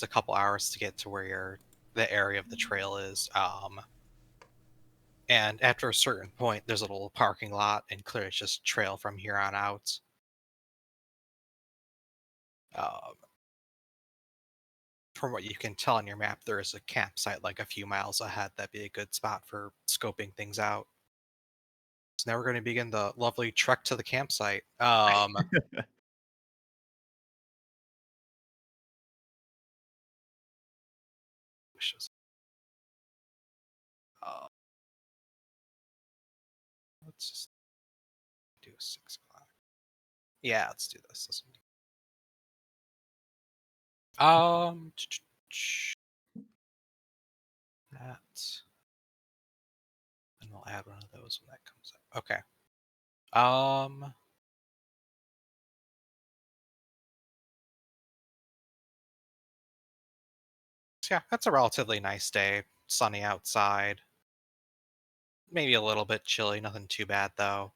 takes a couple hours to get to where the area of the trail is. And after a certain point, there's a little parking lot, and clearly it's just trail from here on out. From what you can tell on your map, there is a campsite like a few miles ahead. That'd be a good spot for scoping things out. So now we're going to begin the lovely trek to the campsite. Wishes. Let's just do 6 o'clock. Yeah, let's do this. That. And we'll add one of those when that comes up. Okay. So yeah, that's a relatively nice day. Sunny outside. Maybe a little bit chilly, nothing too bad though.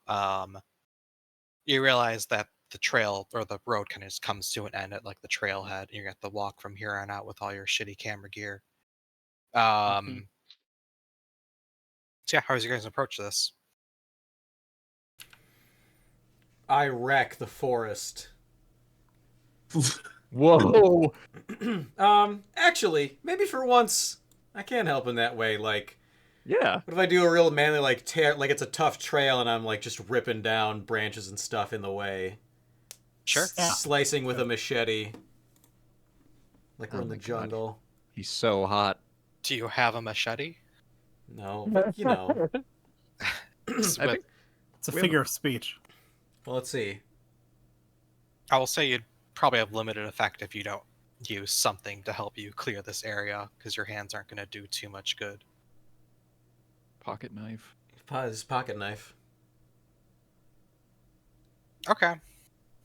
You realize that the trail or the road kind of just comes to an end at like the trailhead, and you have to walk from here on out with all your shitty camera gear. So yeah, how was your guys' approach to this? I wreck the forest. Whoa. Actually, maybe for once, I can help in that way. Like, Yeah. what if I do a real manly, like, tear, like it's a tough trail and I'm, like, just ripping down branches and stuff in the way? Sure. Slicing with a machete. Like we're in the jungle. God. He's so hot. Do you have a machete? No, but, you know. It's a figure of speech. Well, let's see. I will say you'd probably have limited effect if you don't use something to help you clear this area, because your hands aren't going to do too much good. Pocket knife. His pocket knife. Okay.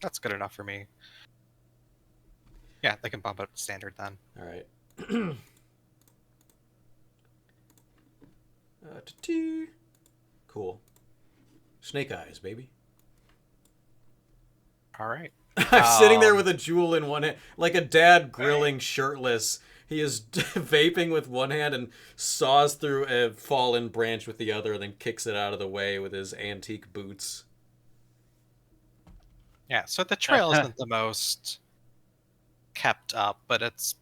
That's good enough for me. Yeah, they can bump it up to standard then. Alright. Cool. Snake eyes, baby. Alright. I'm sitting there with a jewel in one hand, like a dad grilling shirtless. He is vaping with one hand and saws through a fallen branch with the other, and then kicks it out of the way with his antique boots. Yeah, so the trail isn't the most kept up, but it's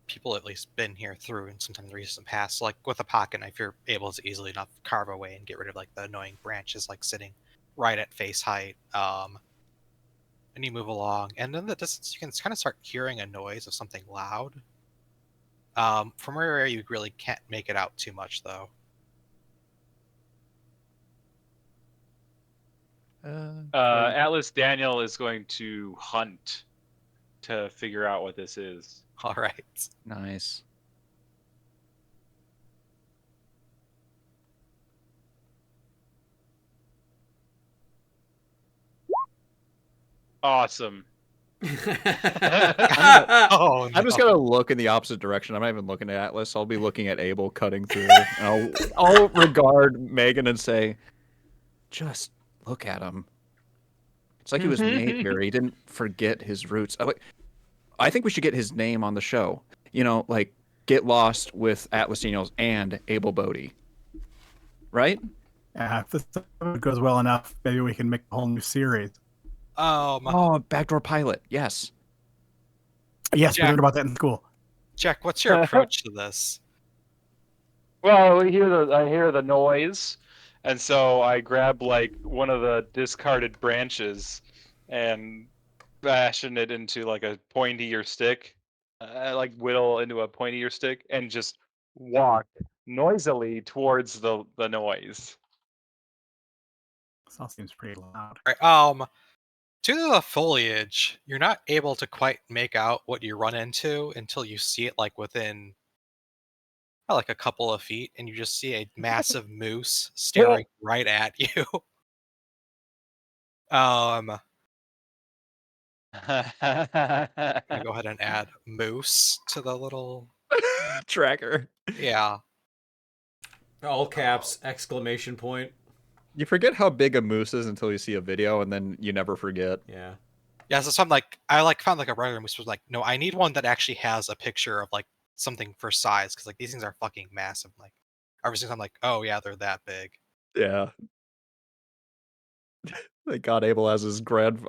people at least been here through in sometime in the recent past. Like with a pocket knife, you're able to easily enough carve away and get rid of like the annoying branches like sitting right at face height. And you move along, and in the distance you can kind of start hearing a noise of something loud. From where you really can't make it out too much though. Atlas Daniel is going to hunt to figure out what this is. All right. Nice. Awesome. Oh, I'm just no. gonna look in the opposite direction. I'm not even looking at Atlas. I'll be looking at Abel cutting through. I'll regard Megan and say, "Just look at him. It's like he was made here. He didn't forget his roots." I think we should get his name on the show. You know, like Get Lost with Atlas Daniels and Abel Bodie. Right? Yeah, if this goes well enough, maybe we can make a whole new series. Oh, Backdoor Pilot. Yes. Yes, Jack. we learned about that in school. Jack, what's your approach to this? Well, I hear the noise, and so I grab like one of the discarded branches and fashion it into like a pointier stick. I like whittle into a pointier stick and just walk noisily towards the noise. This all seems pretty loud. All right, due to the foliage, you're not able to quite make out what you run into until you see it like within like a couple of feet, and you just see a massive moose staring right at you. I'm gonna go ahead and add moose to the little Tracker. yeah. All caps, exclamation point. You forget how big a moose is until you see a video, and then you never forget. Yeah. Yeah, so I'm like, I like found like a regular moose was like, no, I need one that actually has a picture of like something for size because like these things are fucking massive. Like, ever since I'm like, oh yeah, they're that big. Yeah. Thank God Abel has his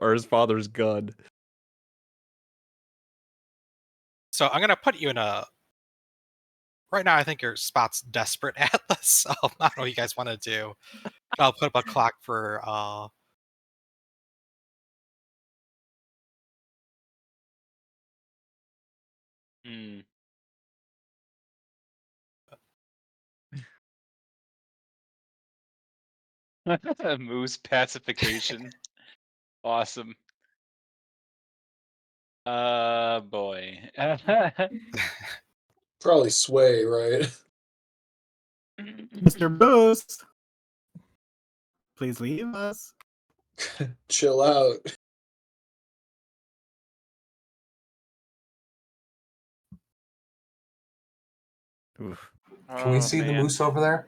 his father's gun. So I'm gonna put you in a. Right now, I think your spot's desperate, Atlas. So I don't know what you guys want to do. I'll put up a clock for. Hmm. Moose pacification. Awesome. Boy. Probably Sway, right? Mr. Boost, please leave us. Chill out. Oof. Can we Oh, see the man. moose over there?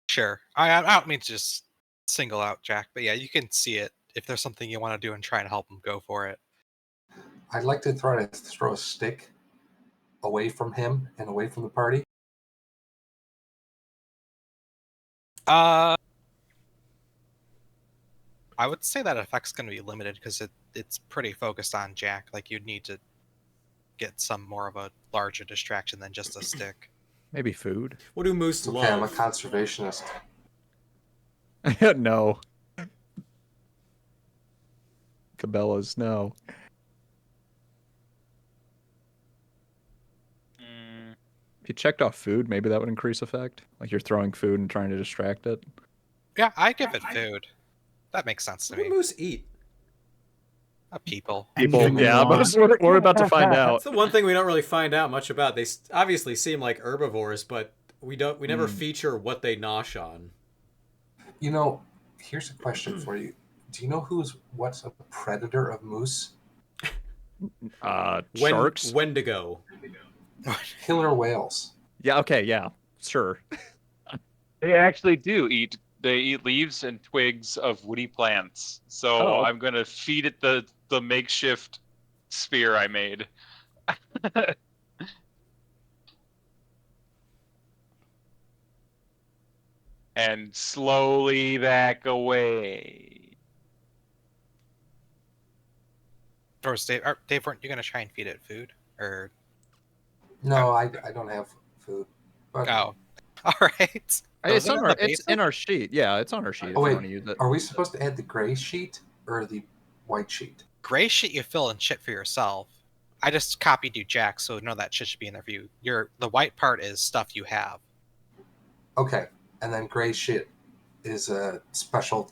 Sure. I don't mean to just single out Jack, but yeah, you can see it. If there's something you want to do and try and help him, go for it. I'd like to try to throw a stick away from him and away from the party. I would say that effect's going to be limited because it's pretty focused on Jack. Like you'd need to get some more of a larger distraction than just a stick. Maybe food? What do moose It's okay, I'm a love? conservationist. No. Cabela's, no. Mm, If you checked off food, maybe that would increase effect. Like you're throwing food and trying to distract it. Yeah, I give it food. That makes sense to What do me. moose eat? People. People, Anything they yeah, but want. we're about to find out. That's the one thing we don't really find out much about. They obviously seem like herbivores, but we never feature what they nosh on. You know, here's a question for you. Do you know what's a predator of moose? Sharks? Wendigo. Killer whales. Yeah, okay, yeah, sure. they actually do eat. They eat leaves and twigs of woody plants. So Oh. I'm gonna feed it the makeshift spear I made. And slowly back away. First, Dave, weren't you going to try and feed it food? Or No, I don't have food. But oh, all right. So It's is it on in our the it's in basic? our sheet. Yeah, it's on our sheet if Oh, you wait. want to use it. Are we supposed to add the gray sheet or the white sheet? Gray shit you fill in shit for yourself. I just copied you, Jack, so none of that shit should be in there for you. The white part is stuff you have. Okay, and then gray sheet is a special,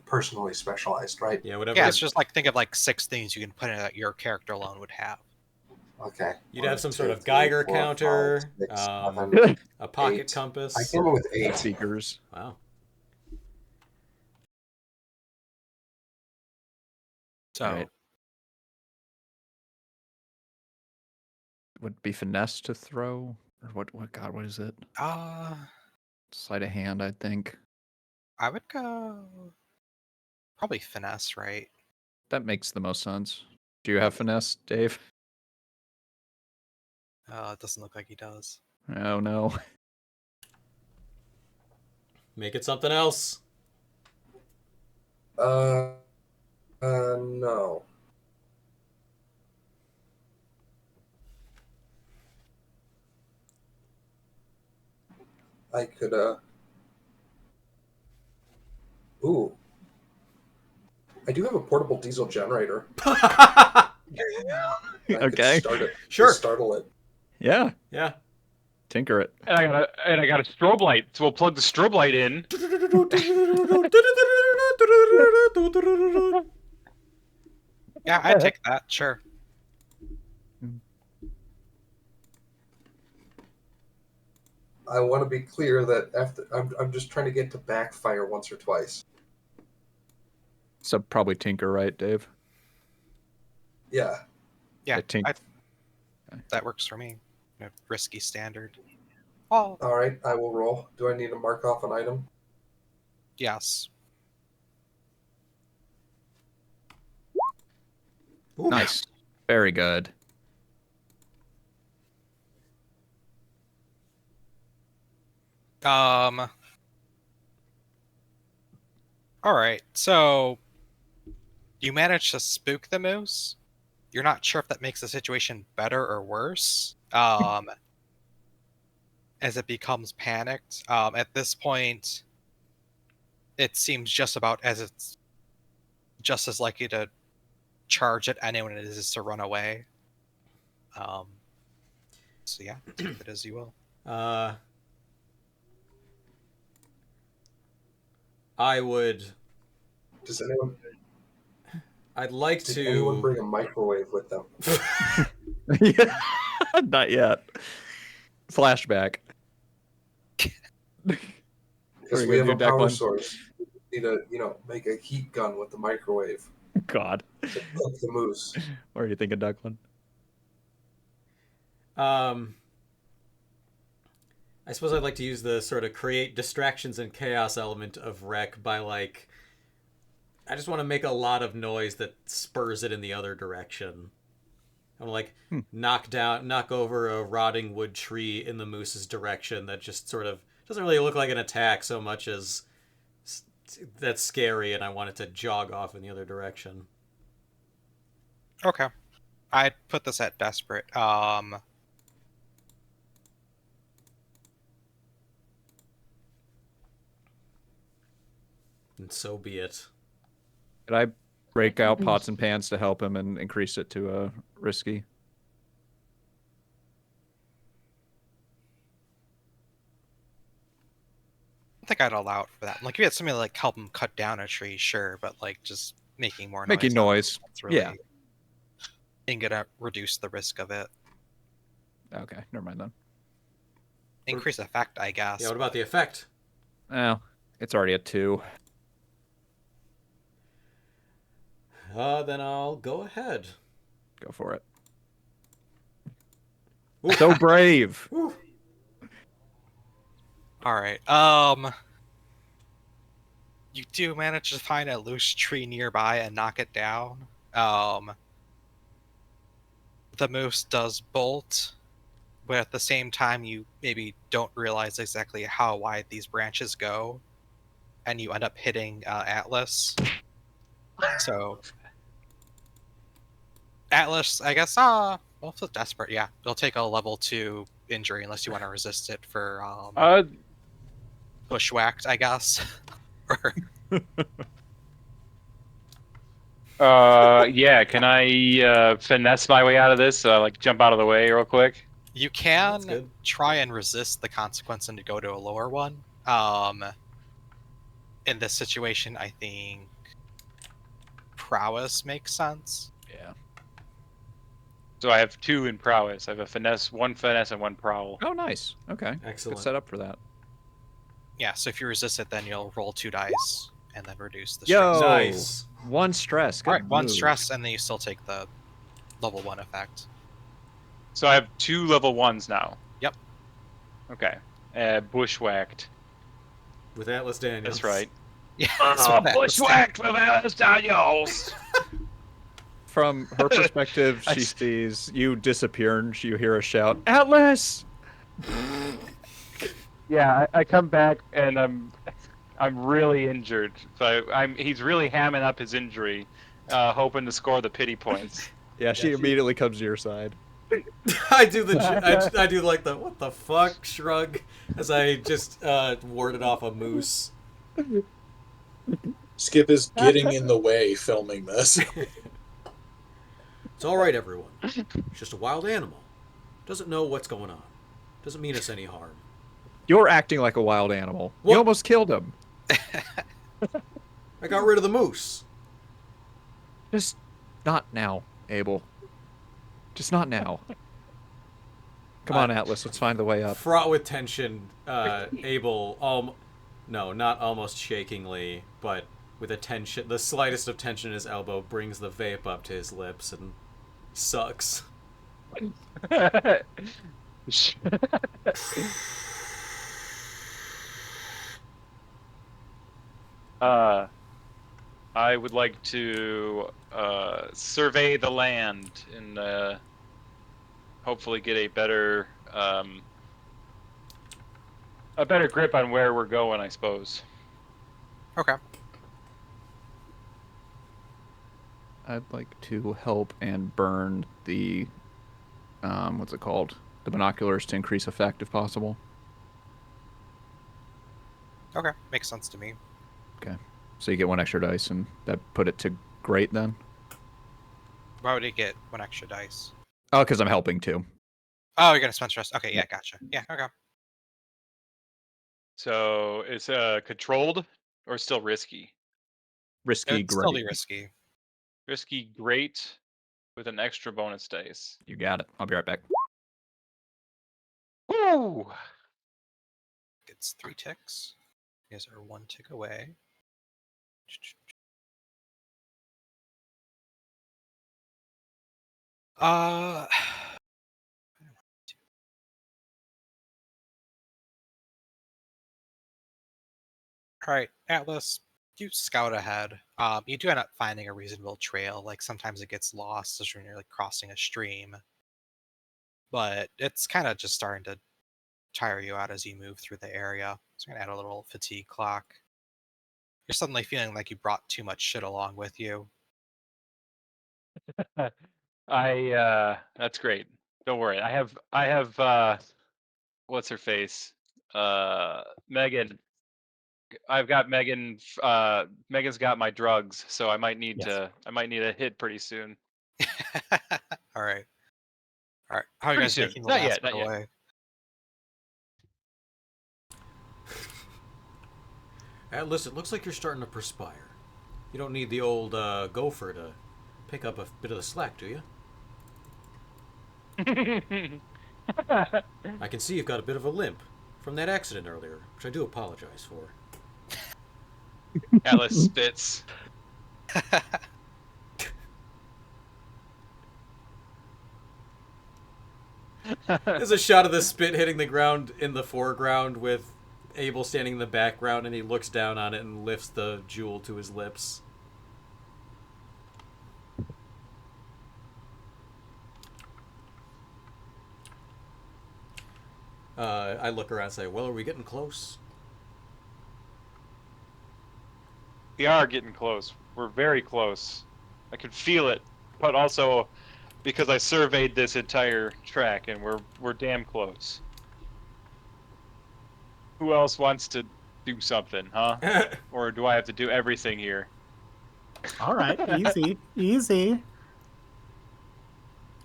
personally specialized, right? Yeah, whatever. Yeah, it's just like think of like 6 things you can put in that your character alone would have. Okay. You'd 1, have some 2, sort of 3, Geiger 4, 5, counter, 6, 7, a pocket 8. compass. I came up with 8. Speakers. Wow. So Right. Would be finesse to throw? Or what god, what is it? Sleight of hand, I think. I would go probably finesse, right? That makes the most sense. Do you have finesse, Dave? It doesn't look like he does. Oh no. Make it something else. No. I could, Ooh. I do have a portable diesel generator. I could Okay. start it. Sure. Startle it. Yeah. Yeah. Tinker it. And I got a strobe light, so we'll plug the strobe light in. Yeah, I'd take that, sure. I want to be clear that after I'm just trying to get to backfire once or twice. So probably tinker, right, Dave? Yeah. Yeah, I think- that works for me. Risky standard. Oh, All right, I will roll. Do I need to mark off an item? yes. Ooh. Nice. Very good. All right. So you managed to spook the moose. You're not sure if that makes the situation better or worse. As it becomes panicked. At this point, it seems just about as it's just as likely to charge at anyone as it is to run away. So yeah, take it as you will. I would. Does anyone? I'd like Did anyone to. bring a microwave with them? Not yet. Flashback. Because Very we good, have a dude, power Declan. source. We need to, make a heat gun with the microwave God. to cook the moose. What are you thinking, Declan? I suppose I'd like to use the sort of create distractions and chaos element of Wreck by like. I just want to make a lot of noise that spurs it in the other direction. I'm like knock over a rotting wood tree in the moose's direction that just sort of doesn't really look like an attack so much as that's scary, and I want it to jog off in the other direction. Okay. I'd put this at desperate. And so be it. Could I break out pots and pans to help him and increase it to risky? I think I'd allow it for that. Like if you had something to like help him cut down a tree, sure, but like just making more Making noise. That's really Yeah. ain't gonna reduce the risk of it. Okay, never mind then. Increase effect, I guess. Yeah, what about the effect? Oh, it's already at 2. Then I'll go ahead. Go for it. Ooh. So brave. Ooh. All right. You do manage to find a loose tree nearby and knock it down. The moose does bolt, but at the same time, you maybe don't realize exactly how wide these branches go, and you end up hitting Atlas. So, Atlas, I guess, well, it's desperate. Yeah, you'll take a level 2 injury unless you want to resist it for bushwhacked, I guess. Yeah. Can I finesse my way out of this? Like jump out of the way real quick. You That's can good. try and resist the consequence and to go to a lower one. In this situation, I think prowess makes sense. Yeah. So I have 2 in prowess. I have one finesse, and 1 prowl. Oh, nice. Okay. Excellent. Good setup for that. Yeah, so if you resist it, then you'll roll 2 dice and then reduce the Yo! stress. Nice. 1 stress. Good All right, 1 move. stress, and then you still take the level 1 effect. So I have 2 level 1s now. Yep. Okay. Bushwhacked. With Atlas Daniels. That's right. Yeah. that's what that was. Bushwhacked with Alice Daniels. From her perspective, I she s- sees you disappear and you hear a shout, Atlas! Yeah, I come back and I'm really injured. So he's really hamming up his injury, hoping to score the pity points. Yeah, she immediately comes to your side. I do I do like the what the fuck shrug as I just warded off a moose. Skip is getting in the way filming this. It's all right, everyone. It's just a wild animal. Doesn't know what's going on. Doesn't mean us any harm. You're acting like a wild animal. What? You almost killed him. I got rid of the moose. Just not now, Abel. Just not now. Come on, Atlas. Let's find the way up. Fraught with tension, Abel, no, not almost shakingly, but with a tension, the slightest of tension in his elbow, brings the vape up to his lips and sucks. I would like to survey the land and hopefully get a better grip on where we're going, I suppose. Okay. I'd like to help and burn the, what's it called? The binoculars to increase effect if possible. Okay. Makes sense to me. Okay. So you get 1 extra dice, and that put it to great then? Why would he get 1 extra dice? Oh, because I'm helping too. Oh, you're gonna spend stress. Okay, yeah, gotcha. Yeah, okay. So it's controlled or still risky? Risky It'd still be great. risky. Risky great with an extra bonus dice. You got it. I'll be right back. Woo! It's 3 ticks. You guys are 1 tick away. Uh. All right, Atlas, you scout ahead. You do end up finding a reasonable trail. Like sometimes it gets lost as when you're like crossing a stream, but it's kind of just starting to tire you out as you move through the area. So I'm gonna add a little fatigue clock. You're suddenly feeling like you brought too much shit along with you. That's great. Don't worry. I have what's her face? Megan. I've got Megan. Megan's got my drugs, so I might need a hit pretty soon. All right. All right. How are you Pretty guys soon. making the Not last yet, bit not yet. away? Atlas, it looks like you're starting to perspire. You don't need the old gopher to pick up a bit of the slack, do you? I can see you've got a bit of a limp from that accident earlier, which I do apologize for. Atlas spits. There's a shot of the spit hitting the ground in the foreground with Abel standing in the background, and he looks down on it and lifts the jewel to his lips. I look around and say, well, are we getting close? We are getting close. We're very close. I can feel it, but also because I surveyed this entire track, and we're damn close. Who else wants to do something, huh? Or do I have to do everything here? All right, easy, easy.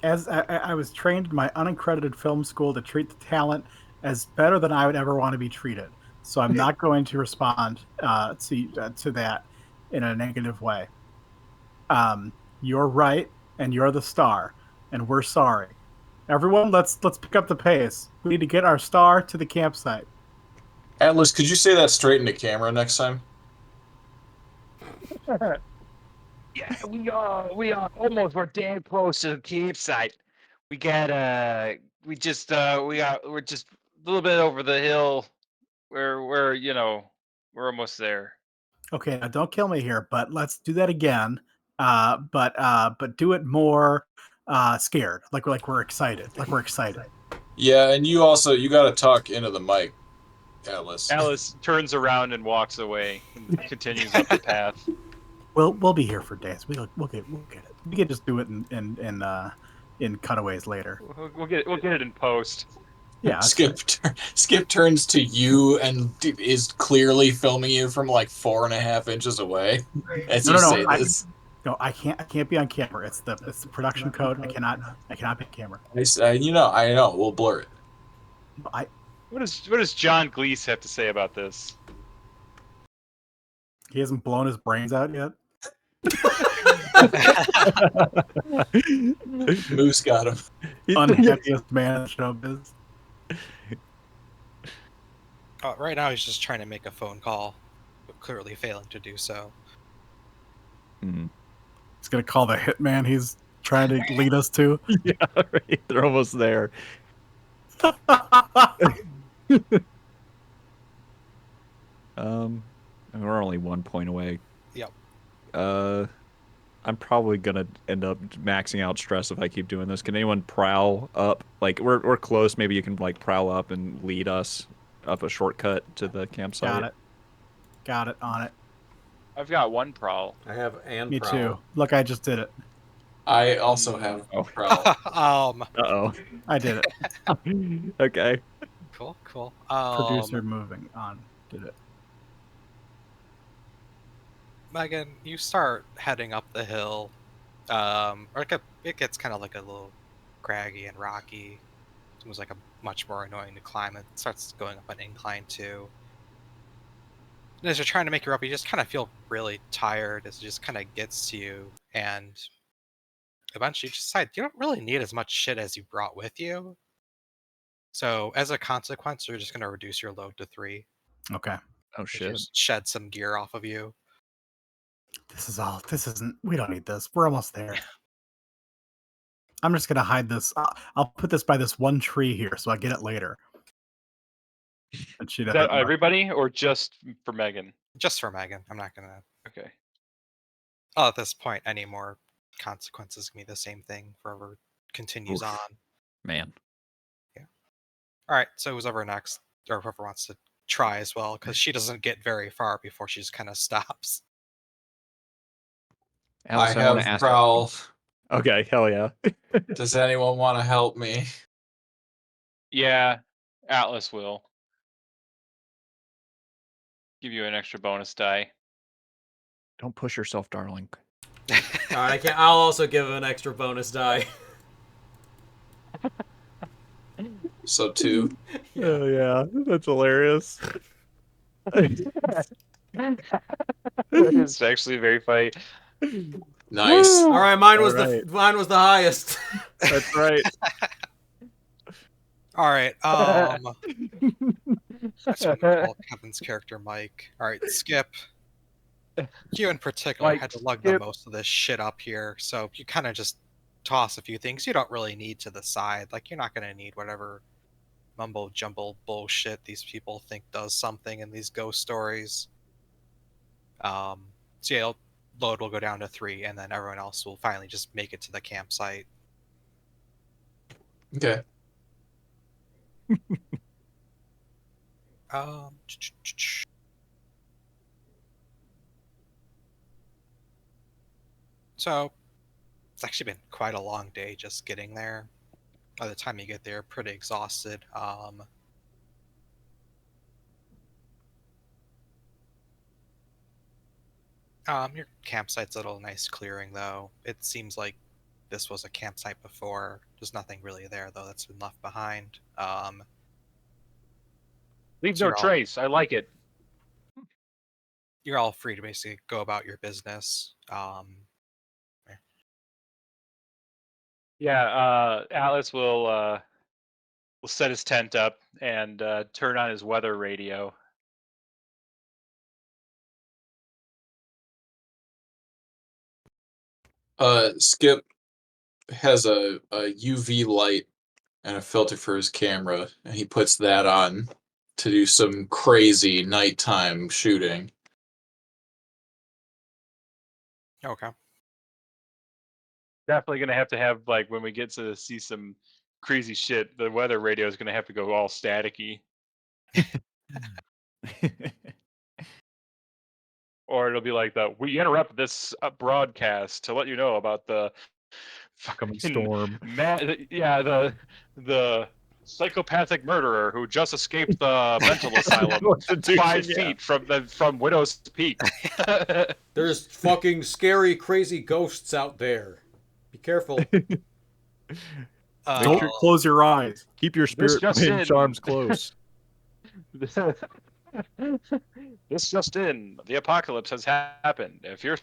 As I was trained in my unaccredited film school to treat the talent as better than I would ever want to be treated, so I'm not going to respond to that in a negative way. You're right, and you're the star, and we're sorry. Everyone, let's pick up the pace. We need to get our star to the campsite. Atlas, could you say that straight into camera next time? Yeah, we are almost. We're damn close to the campsite. We got we're just a little bit over the hill. We're almost there. Okay, now don't kill me here, but let's do that again. But do it more scared, like we're excited, like we're excited. Yeah, and you got to talk into the mic, Atlas. Alice turns around and walks away and continues up the path. We'll be here for days. We'll get it. We can just do it in cutaways later. We'll get it in post. Yeah. Skip turns to you and is clearly filming you from like 4.5 inches away as you say this. I can't be on camera. It's the production code. I cannot be on camera. I know. We'll blur it. What does John Gleese have to say about this? He hasn't blown his brains out yet. Moose got him. Unhappiest man in showbiz. Right now he's just trying to make a phone call, but clearly failing to do so. Mm. He's gonna call the hitman he's trying to lead us to. Yeah, right. They're almost there. And we're only 1 point away. Yep. I'm probably gonna end up maxing out stress if I keep doing this. Can anyone prowl up? Like we're close. Maybe you can like prowl up and lead us up a shortcut to the campsite. Got it. On it. I've got one prowl. I have Me prowl. too. Look, I just did it. I also have Oh. prowl. Uh-oh. I did it. Okay. Cool. Producer moving on. Did it. Megan, you start heading up the hill. It gets kind of like a little craggy and rocky. It was like a much more annoying to climb. It starts going up an incline too. And as you're trying to make your up, you just kind of feel really tired as it just kind of gets to you, and eventually you decide you don't really need as much shit as you brought with you. So as a consequence, you're just going to reduce your load to 3. Okay. Oh Just shit. shed some gear off of you. This isn't. We don't need this. We're almost there. I'm just gonna hide this. I'll put this by this one tree here, so I get it later. And she Is that doesn't know. everybody or just for Megan? Just for Megan. I'm not going to... Okay. Oh, at this point, any more consequences can be the same thing forever continues Oof. on. Man. All right, so who's over next, or whoever wants to try as well, because she doesn't get very far before she just kind of stops. Alice, I wanna have ask- prowl. Okay, hell yeah. Does anyone want to help me? Yeah, Atlas will give you an extra bonus die. Don't push yourself, darling. All right, I'll also give him an extra bonus die. So 2. Oh yeah, that's hilarious. It's actually very funny. Nice. All right, mine was All mine was the highest. That's right. All right, I just want to call Kevin's character Mike. All right, Skip. You in particular Mike, had to lug Skip. most of this shit up here, so you kind of just toss a few things you don't really need to the side. Like, you're not going to need whatever mumbo jumbo bullshit these people think does something in these ghost stories. So yeah, load will go down to 3, and then everyone else will finally just make it to the campsite. Okay. So it's actually been quite a long day just getting there. By the time you get there, pretty exhausted. Your campsite's a little nice clearing though. It seems like this was a campsite before. There's nothing really there though that's been left behind. Leave So no you're all- trace. I like it. You're all free to basically go about your business. Yeah, Atlas will set his tent up and turn on his weather radio. Skip has a UV light and a filter for his camera, and he puts that on to do some crazy nighttime shooting. Okay. Definitely gonna have to have, like, when we get to see some crazy shit, the weather radio is gonna have to go all staticky, or it'll be like we interrupt this broadcast to let you know about the Coming fucking storm. the psychopathic murderer who just escaped the mental asylum 5 feet from Widow's Peak. There's fucking scary, crazy ghosts out there. Be careful. Don't close your eyes. Keep your spirit just and in. charms close. This just in: the apocalypse has happened. If you're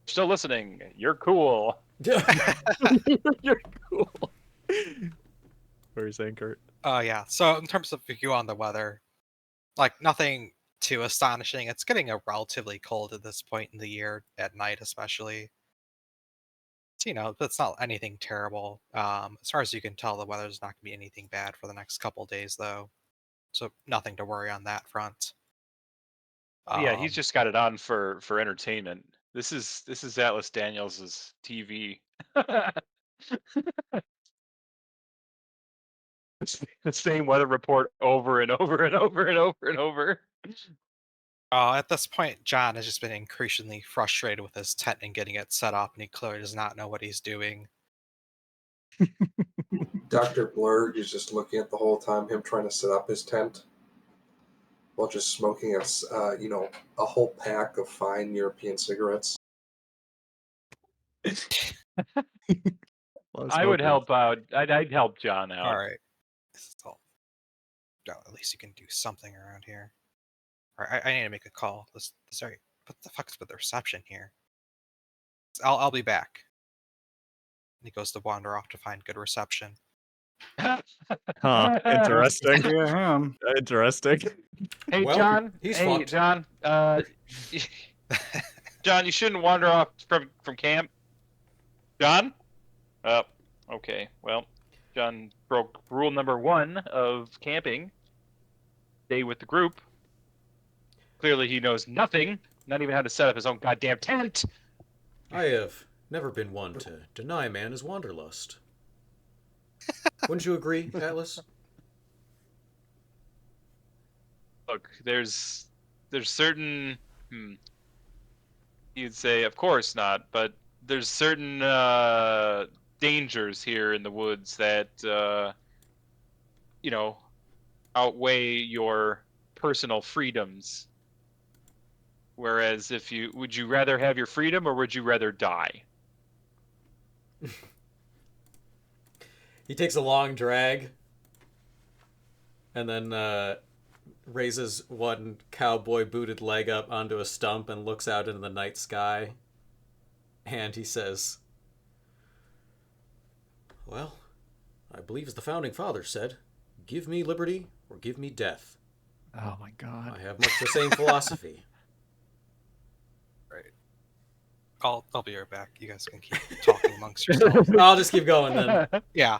still listening, you're cool. You're cool. What are you saying, Kurt? Yeah. So in terms of you on the weather, like nothing too astonishing. It's getting relatively cold at this point in the year, at night especially. So, it's not anything terrible. As far as you can tell, the weather's not going to be anything bad for the next couple days, though. So nothing to worry on that front. Yeah, he's just got it on for entertainment. This is Atlas Daniels' TV. It's the same weather report over and over and over and over and over. At this point, John has just been increasingly frustrated with his tent and getting it set up, and he clearly does not know what he's doing. Dr. Blurg is just looking at the whole time, him trying to set up his tent while just smoking a whole pack of fine European cigarettes. I would help out. I'd help John out. All right. Oh, at least you can do something around here. All right, I need to make a call. Sorry, what the fuck's with the reception here? I'll be back. And he goes to wander off to find good reception. Huh. Interesting. Yeah, him. Interesting. Hey, Well, John. he's hey, fucked. John. John, you shouldn't wander off from camp. John? Okay. Well, John broke rule number 1 of camping. Stay with the group. Clearly he knows nothing, not even how to set up his own goddamn tent. I have never been one to deny man his wanderlust. Wouldn't you agree, Atlas? Look, there's certain you'd say of course not, but there's certain dangers here in the woods that outweigh your personal freedoms. Whereas would you rather have your freedom or would you rather die? He takes a long drag and then raises one cowboy booted leg up onto a stump and looks out into the night sky. And he says, "Well, I believe as the founding fathers said, give me liberty or give me death. Oh my god. I have much the same philosophy." I'll be right back. You guys can keep talking amongst yourselves. I'll just keep going then. Yeah.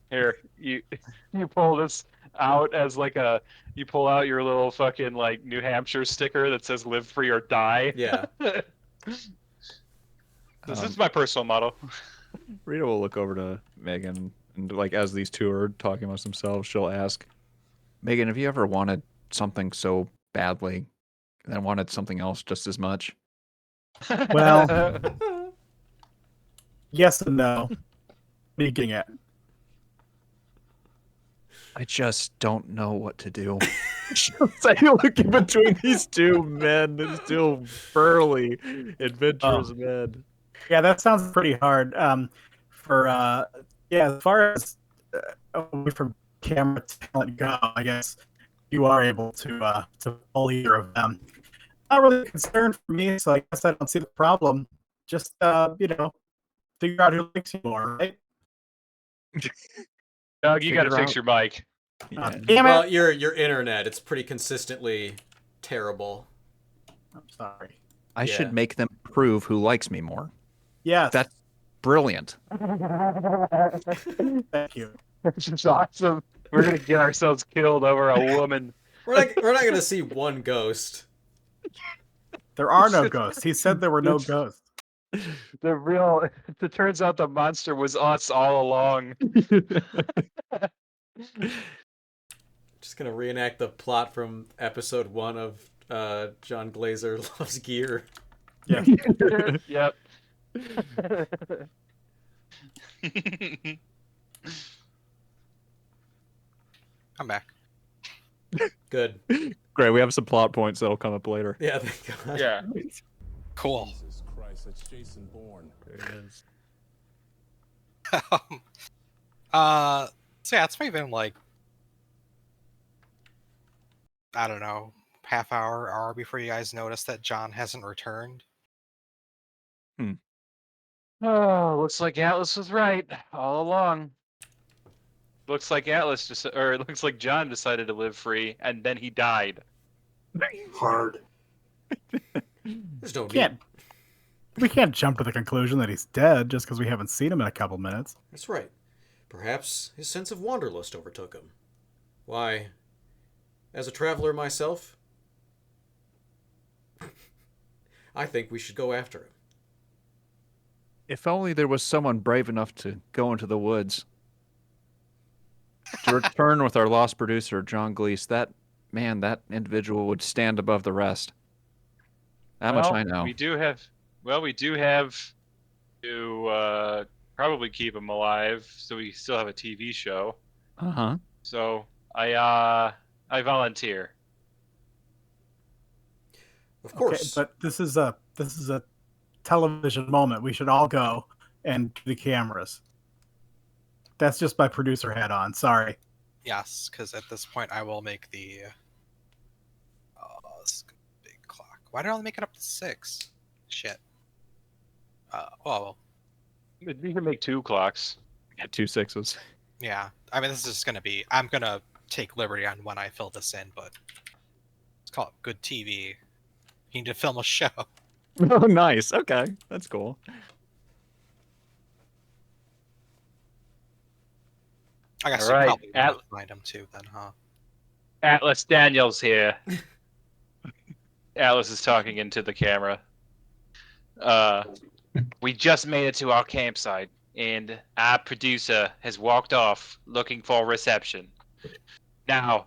Here, you pull this out as you pull out your little fucking New Hampshire sticker that says "Live free or die." Yeah. This is my personal motto. Rita will look over to Megan, and as these two are talking amongst themselves, she'll ask, "Megan, have you ever wanted something so badly and then wanted something else just as much?" Well, yes and no. What are you getting at? I just don't know what to do. She'll say, looking between these two men, these two burly, adventurous men. Yeah, that sounds pretty hard. As far as away from camera talent go, I guess you are able to pull either of them. Not really a concern for me, so I guess I don't see the problem. Just figure out who likes you more, right? Doug, you got to Figure fix out- your mic. Yeah. Damn Well, it! your internet, it's pretty consistently terrible. I'm sorry. I Yeah. should make them prove who likes me more. Yes, That's brilliant. thank you. This is awesome. We're gonna get ourselves killed over a woman. We're not gonna see one ghost. There are no ghosts. He said there were no ghosts. It turns out the monster was us all along. Just gonna reenact the plot from episode 1 of John Glazer Loves Gear. Yeah. Yep. I'm back. Good. Great, we have some plot points that'll come up later. Yeah, thank God. Yeah. Cool. Jesus Christ, that's Jason Bourne. There it is. So yeah, it's maybe been I don't know, half hour before you guys notice that John hasn't returned. Oh, looks like Atlas was right all along. Looks like it looks like John decided to live free, and then he died. Hard. There's no need. We can't jump to the conclusion that he's dead just because we haven't seen him in a couple minutes. That's right. Perhaps his sense of wanderlust overtook him. Why, as a traveler myself, I think we should go after him. If only there was someone brave enough to go into the woods. To return with our lost producer, John Gleese, that individual would stand above the rest. That much I know. We do have to probably keep him alive, so we still have a TV show. Uh-huh. So I volunteer. Of course. Okay, but this is a television moment. We should all go and do the cameras. That's just my producer hat on. Sorry. Yes, because at this point I will make the. This is gonna be a big clock. Why did I only make it up to 6? Shit. Well, We can make 2 clocks. Yeah, 2 6s. yeah. I mean, this is just gonna be. I'm gonna take liberty on when I fill this in, but let's call it good TV. You need to film a show. Oh, nice. Okay, that's cool. I guess All you right, probably want to find him too, then, huh? Atlas Daniels here. Atlas is talking into the camera. We just made it to our campsite, and our producer has walked off looking for reception. Now,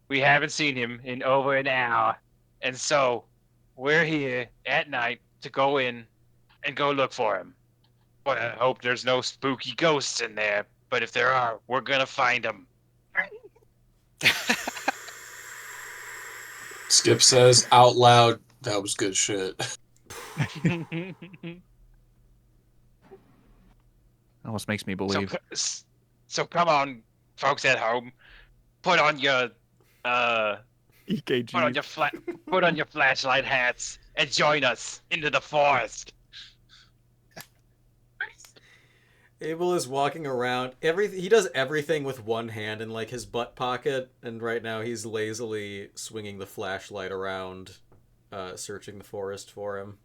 we haven't seen him in over an hour, and so we're here at night to go in and go look for him. But I hope there's no spooky ghosts in there, but if there are, we're gonna find them. Skip says out loud, "That was good shit." Almost makes me believe. So come on, folks at home, put on your EKG. put on your flashlight hats and join us into the forest. Abel is walking around. He does everything with one hand in like his butt pocket, and right now he's lazily swinging the flashlight around, searching the forest for him.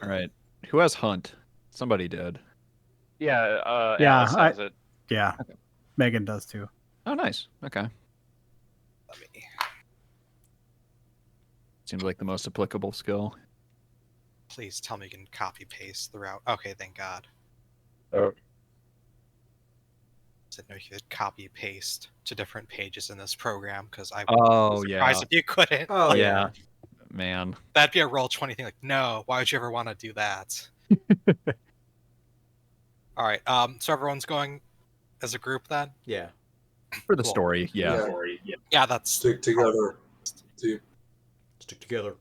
All right. Who has Hunt? Somebody did. Yeah, Yeah, Alice has it. Yeah. Okay. Megan does too. Oh, nice. Okay. Let me. Seems like the most applicable skill. Please tell me you can copy paste the route. Okay, thank God. Oh. Said no, you could copy paste to different pages in this program because I Oh, would be yeah. surprised if you couldn't. Oh yeah. Man. That'd be a Roll20 thing. Like, no, why would you ever want to do that? All right. So everyone's going as a group then. Yeah. For the Cool. story, yeah. Yeah, that's Stick together. Stick together.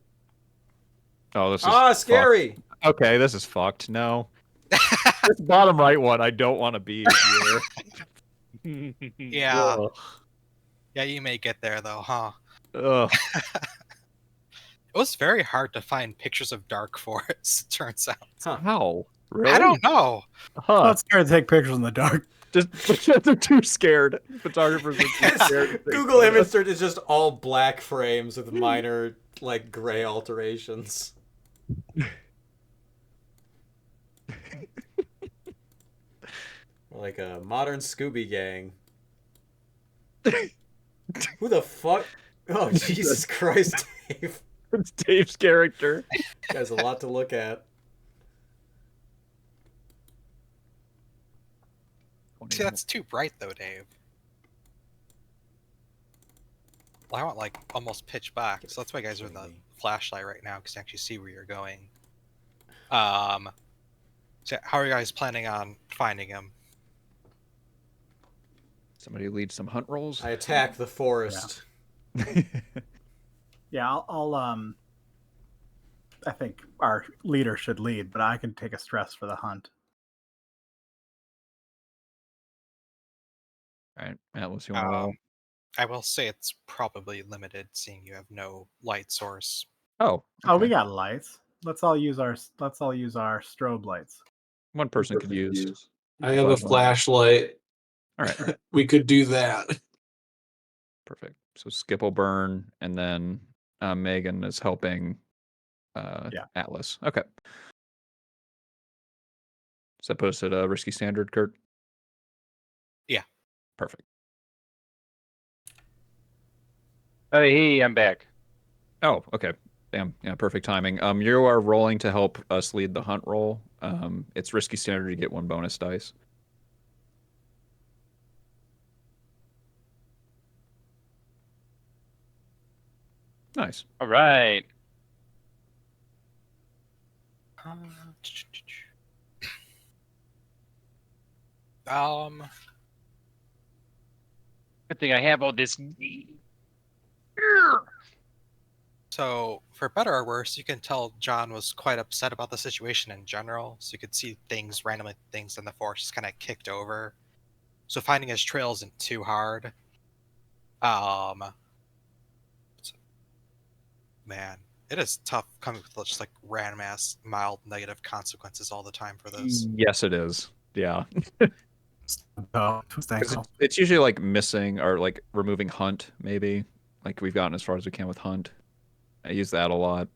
Oh, this is scary. fucked. Okay, this is fucked. No. This bottom right one, I don't want to be here. yeah. Ugh. Yeah, you may get there though, huh? Ugh. It was very hard to find pictures of dark forests. It turns out. Huh. How? Really? I don't know. Huh. Not scared to take pictures in the dark. Just they're too scared. Photographers are too scared. to take Google photos. image search is just all black frames with minor like gray alterations. Like a modern Scooby Gang. Who the fuck? Oh, Jesus Christ, Dave. It's Dave's character. There's a lot to look at. See, that's too bright though, Dave. Well, I want like almost pitch black, so that's why you guys are in the flashlight right now, because you actually see where you're going. So how are you guys planning on finding him? Somebody lead some hunt rolls. I attack the forest. Yeah, I'll I think our leader should lead, but I can take a stress for the hunt. All right, Atlas, you want to roll? I will say it's probably limited, seeing you have no light source. Oh, Oh, we okay. got lights. Let's all use our strobe lights. One person could use. I have a flashlight. All right, We could do that. perfect. So Skip will burn, and then Megan is helping Atlas. Okay. Is that posted a risky standard, Kurt? Yeah. Perfect. Hey, I'm back. Oh, okay. Damn. Yeah, perfect timing. You are rolling to help us lead the hunt roll. It's risky standard to get 1 bonus dice. Nice. All right. Good thing I have all this. So, for better or worse, you can tell John was quite upset about the situation in general. So you could see randomly things in the forest just kind of kicked over. So finding his trail isn't too hard. Man, it is tough coming with just like random ass mild negative consequences all the time for this. Yes, it is. Yeah. Oh, twist 'Cause ankle. it's usually like missing or like removing hunt, maybe. Like we've gotten as far as we can with hunt. I use that a lot.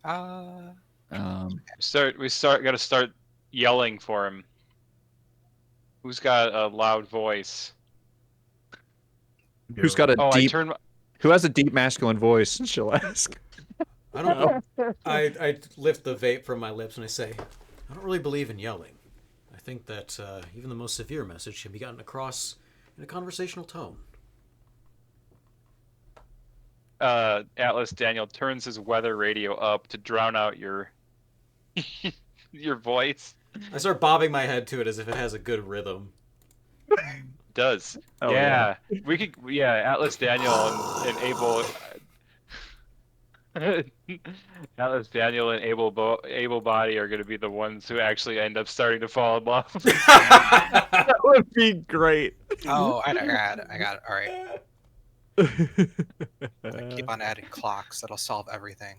Uh, We got to start yelling for him. Who's got a loud voice? Who's got a Oh, deep? I turned. Who has a deep masculine voice? She'll ask. I don't know. I lift the vape from my lips and I say, I don't really believe in yelling. I think that even the most severe message can be gotten across in a conversational tone. Atlas Daniel turns his weather radio up to drown out your your voice. I start bobbing my head to it as if it has a good rhythm. Does. Oh, yeah. We could. Yeah, Atlas Daniel and Abel. Atlas Daniel and Able Body are going to be the ones who actually end up starting to fall in love. That would be great. oh, I got it. All right. Keep on adding clocks. That'll solve everything.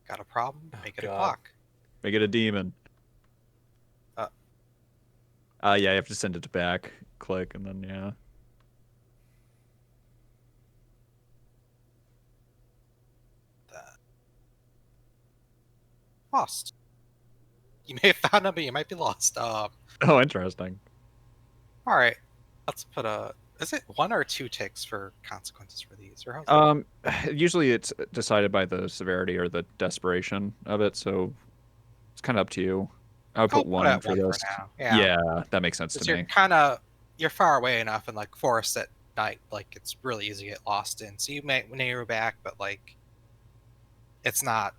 Got a problem? Make it a God. clock. Make it a demon. Yeah, you have to send it to back. Click and then yeah. Lost. You may have found him, but you might be lost. Oh, interesting. All right. Let's put a. Is it 1 or 2 ticks for consequences for these, or how's that? Usually it's decided by the severity or the desperation of it, so it's kind of up to you. I would I'll put 1 it at for 1 this. now. Yeah, that makes sense 'Cause to you're me. you're far away enough in like forest at night, like it's really easy to get lost in. So you may narrow back, but like it's not.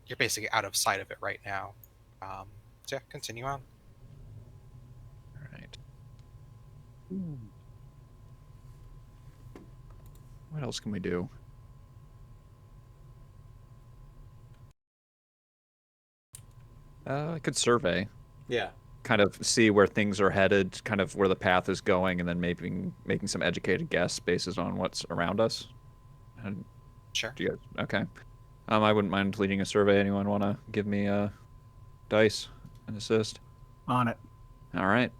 You're basically out of sight of it right now. So yeah, continue on. All right. What else can we do? I could survey, Yeah. kind of see where things are headed, kind of where the path is going, and then making some educated guess basis on what's around us. And Sure. do you guys okay? I wouldn't mind leading a survey. Anyone want to give me a dice and assist? On it. All right.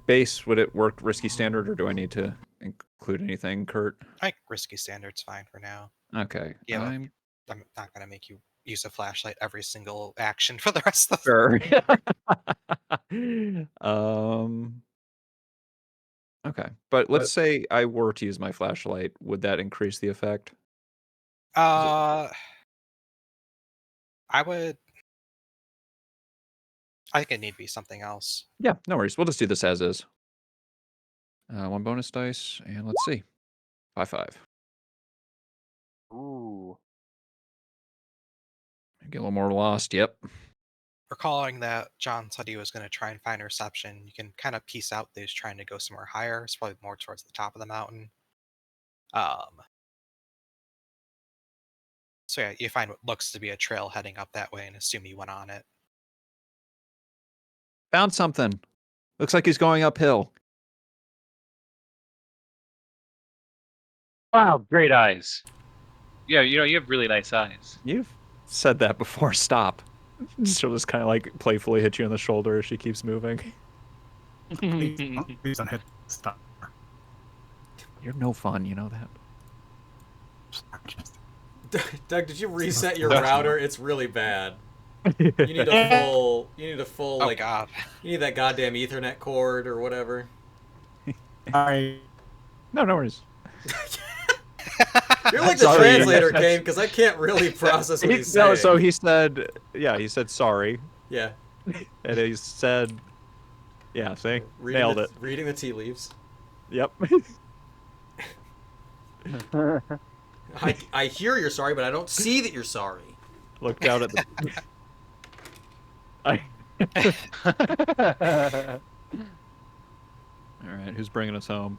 Base, would it work risky standard, or do I need to include anything, Kurt? I think risky standard's fine for now. Okay. Yeah, but I'm I'm not gonna make you use a flashlight every single action for the rest of the. sure. Okay, but let's say I were to use my flashlight, would that increase the effect? I would. I think it need to be something else. Yeah, no worries. We'll just do this as is. 1 bonus dice, and let's see. 5-5. Ooh. Get a little more lost. Yep. Recalling that John said he was going to try and find reception, you can kind of piece out that he's trying to go somewhere higher. It's probably more towards the top of the mountain. So yeah, you find what looks to be a trail heading up that way and assume he went on it. Found something. Looks like he's going uphill. Wow, great eyes. Yeah, you have really nice eyes. You've said that before. Stop. She'll just kind of like playfully hit you on the shoulder as she keeps moving. Please don't hit stop. You're no fun, you know that. Doug, did you reset your router? It's really bad. You need a full God. you need that goddamn Ethernet cord or whatever. I No, no worries. You're like the Sorry. translator, Kane, because I can't really process what he's saying. No, so he said, yeah, he said sorry, Yeah. and he said, yeah, see, Reading nailed the, it. Reading the tea leaves. Yep. I hear you're sorry, but I don't see that you're sorry. Look down at the. All right, who's bringing us home?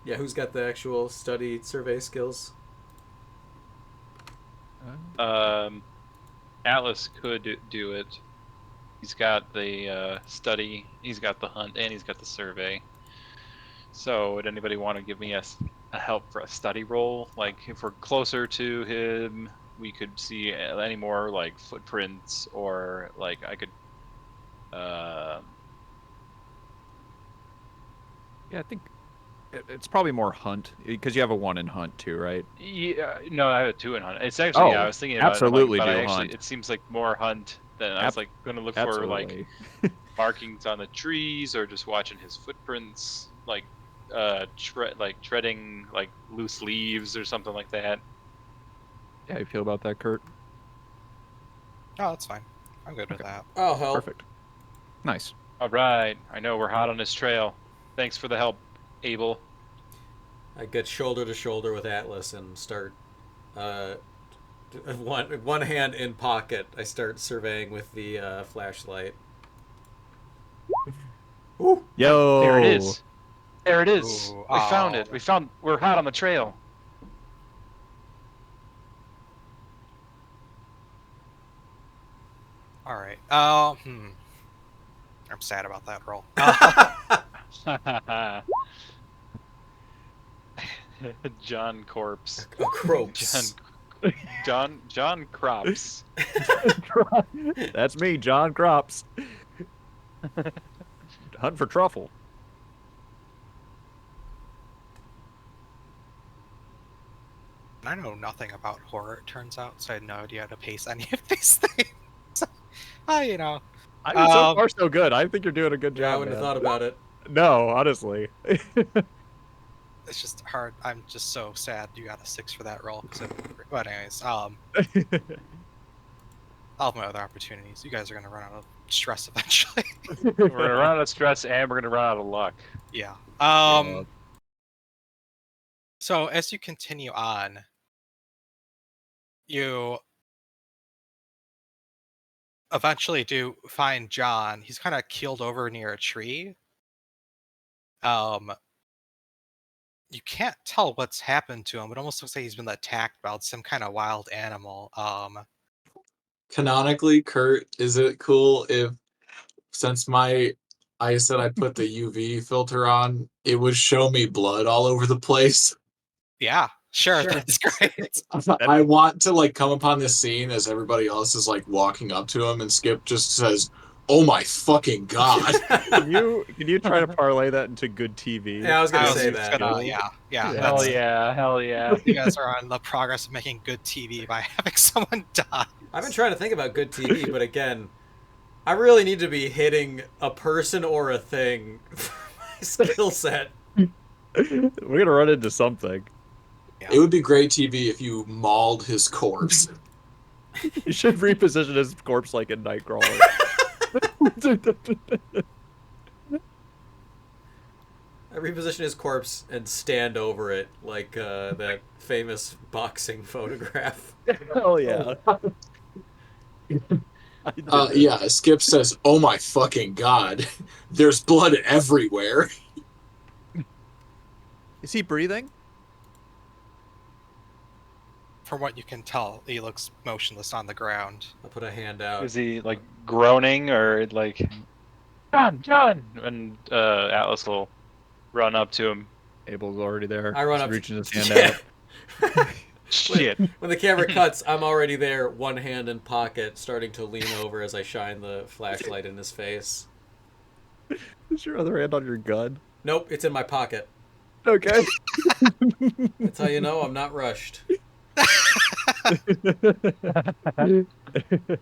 Yeah, who's got the actual study survey skills? Atlas could do it. He's got the study, he's got the hunt, and he's got the survey. So, would anybody want to give me a help for a study roll? Like, if we're closer to him, we could see any more like footprints, or like I could. Yeah, I think it's probably more hunt because you have a 1 in hunt too, right? Yeah, no, I have a 2 in hunt. It's actually, yeah, I was thinking about absolutely it, but do I actually, hunt. it seems like more hunt than I was like going to look for like markings on the trees or just watching his footprints, like treading like loose leaves or something like that. Yeah, how you feel about that, Kurt? Oh, that's fine. I'm good with that. Oh, hell. Perfect. Nice. All right, I know we're hot on this trail. Thanks for the help, Abel. I get shoulder to shoulder with Atlas and start, one hand in pocket. I start surveying with the flashlight. Ooh. Yo. There it is. There it is. Ooh, We found oh. it. We're hot on the trail. All right. I'm sad about that roll. John Corpse. Croaks. John Crops. That's me, John Crops. Hunt for truffle. I know nothing about horror, it turns out, so I had no idea how to pace any of these things. You know. I mean, so far so good. I think you're doing a good job. Yeah, I wouldn't have thought about it. No, honestly. It's just hard. I'm just so sad you got a 6 for that roll. But anyways, all of my other opportunities, you guys are gonna run out of stress eventually. We're gonna run out of stress and we're gonna run out of luck. Yeah. Yeah. So as you continue on, you eventually do find John. He's kind of keeled over near a tree. You can't tell what's happened to him. It almost looks like he's been attacked by some kind of wild animal. Canonically, Kurt, is it cool if, since I said I put the UV filter on, it would show me blood all over the place? Yeah, sure. Sure. That's great. I want to like come upon this scene as everybody else is like walking up to him, and Skip just says, "Oh my fucking god!" Can you try to parlay that into good TV? Yeah, I was gonna I was say just that. gonna- yeah. Yeah. Hell yeah, hell yeah. You guys are on the progress of making good TV by having someone die. I've been trying to think about good TV, but again, I really need to be hitting a person or a thing for my skill set. We're gonna run into something. It would be great TV if you mauled his corpse. You should reposition his corpse like in Nightcrawler. I reposition his corpse and stand over it like that famous boxing photograph. Hell yeah. Yeah, Skip says, "Oh my fucking god, there's blood everywhere." Is he breathing? From what you can tell, he looks motionless on the ground. I'll put a hand out. Is he like groaning or like John? And Atlas will run up to him. Abel's already there. I run He's up, reaching his hand Yeah. out. Shit. When the camera cuts, I'm already there, one hand in pocket, starting to lean over as I shine the flashlight in his face. Is your other hand on your gun? Nope, it's in my pocket. Okay. That's how you know I'm not rushed.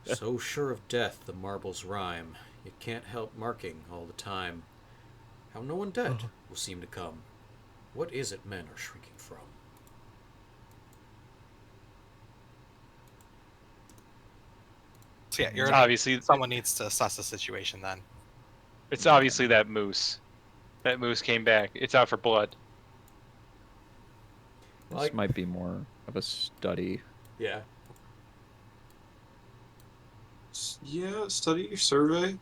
So sure of death, the marbles rhyme. You can't help marking all the time. How no one dead will seem to come. What is it men are shrinking from? So yeah, It's obviously someone needs to assess the situation then. it's obviously that moose. That moose came back. It's out for blood. This Like- might be more of a study. Yeah. Yeah, study survey.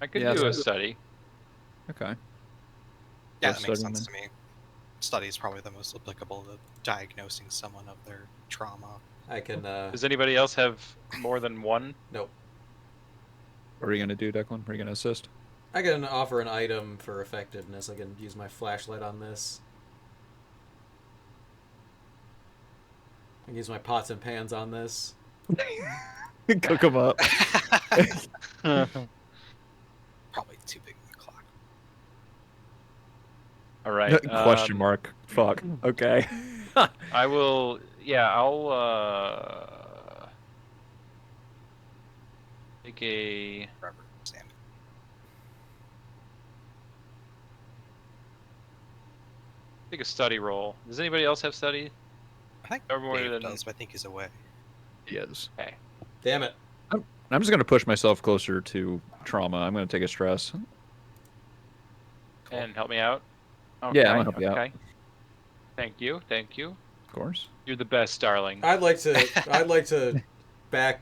I could Yeah, do a so- study. Okay. Yeah, Worth that makes studying sense to me. Study is probably the most applicable to diagnosing someone of their trauma. I can, Does anybody else have more than one? nope. What are you gonna do, Declan? Are you gonna assist? I can offer an item for effectiveness. I can use my flashlight on this. I can use my pots and pans on this. Cook them up. Probably too big of a clock. All right. Question mark. Fuck. Okay. I will. Yeah, I'll take a. Rubber sand. Take a study roll. Does anybody else have study? I think Or more Dave than- does, but I think he's away. Yes. Okay. Damn it. I'm just gonna push myself closer to trauma. I'm gonna take a stress. And help me out. Yeah, I'm gonna help you out. Okay. Thank you. Thank you. Of course. You're the best, darling. I'd like to back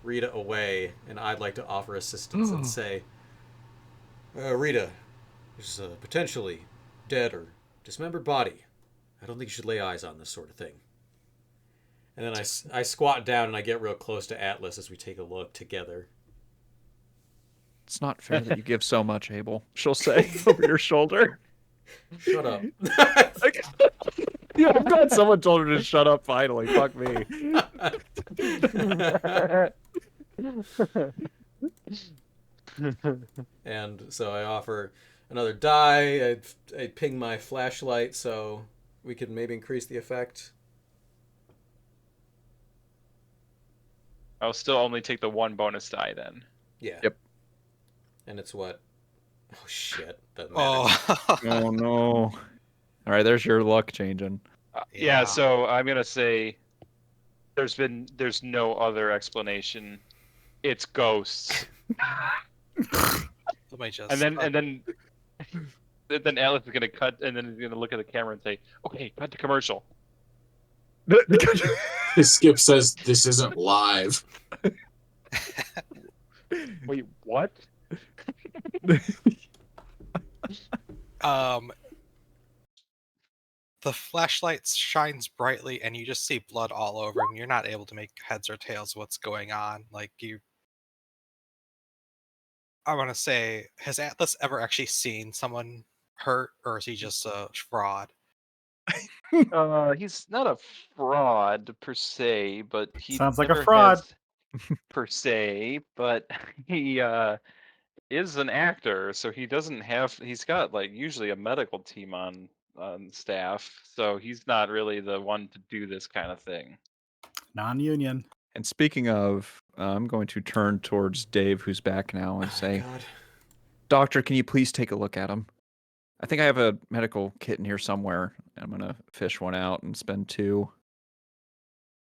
Rita away, and I'd like to offer assistance and say, Rita, there's a potentially dead or dismembered body. I don't think you should lay eyes on this sort of thing. And then I squat down and I get real close to Atlas as we take a look together. It's not fair that you give so much, Abel. She'll say over your shoulder. Shut up. Yeah, I'm glad someone told her to shut up finally. Fuck me. And so I offer another die. I ping my flashlight so we could maybe increase the effect. I'll still only take the one bonus die then. Yeah. Yep. And it's what? Oh shit. Doesn't matter. Oh, Oh no. All right, there's your luck changing. Yeah. Yeah. So I'm gonna say there's no other explanation. It's ghosts. let me just. And then then Alice is gonna cut, and then he's gonna look at the camera and say, "Okay, cut to commercial." Skip says this isn't live. Wait, what? The flashlight shines brightly, and you just see blood all over him. You're not able to make heads or tails of what's going on. Like you, I want to say, has Atlas ever actually seen someone hurt, or is he just a fraud? He's not a fraud per se, but he Sounds like a never fraud. has per se, but he is an actor, so he doesn't have. He's got like usually a medical team on staff, so he's not really the one to do this kind of thing. Non-union. And speaking of, I'm going to turn towards Dave, who's back now, and Oh, say, God. Doctor, can you please take a look at him? I think I have a medical kit in here somewhere. I'm gonna fish one out and spend 2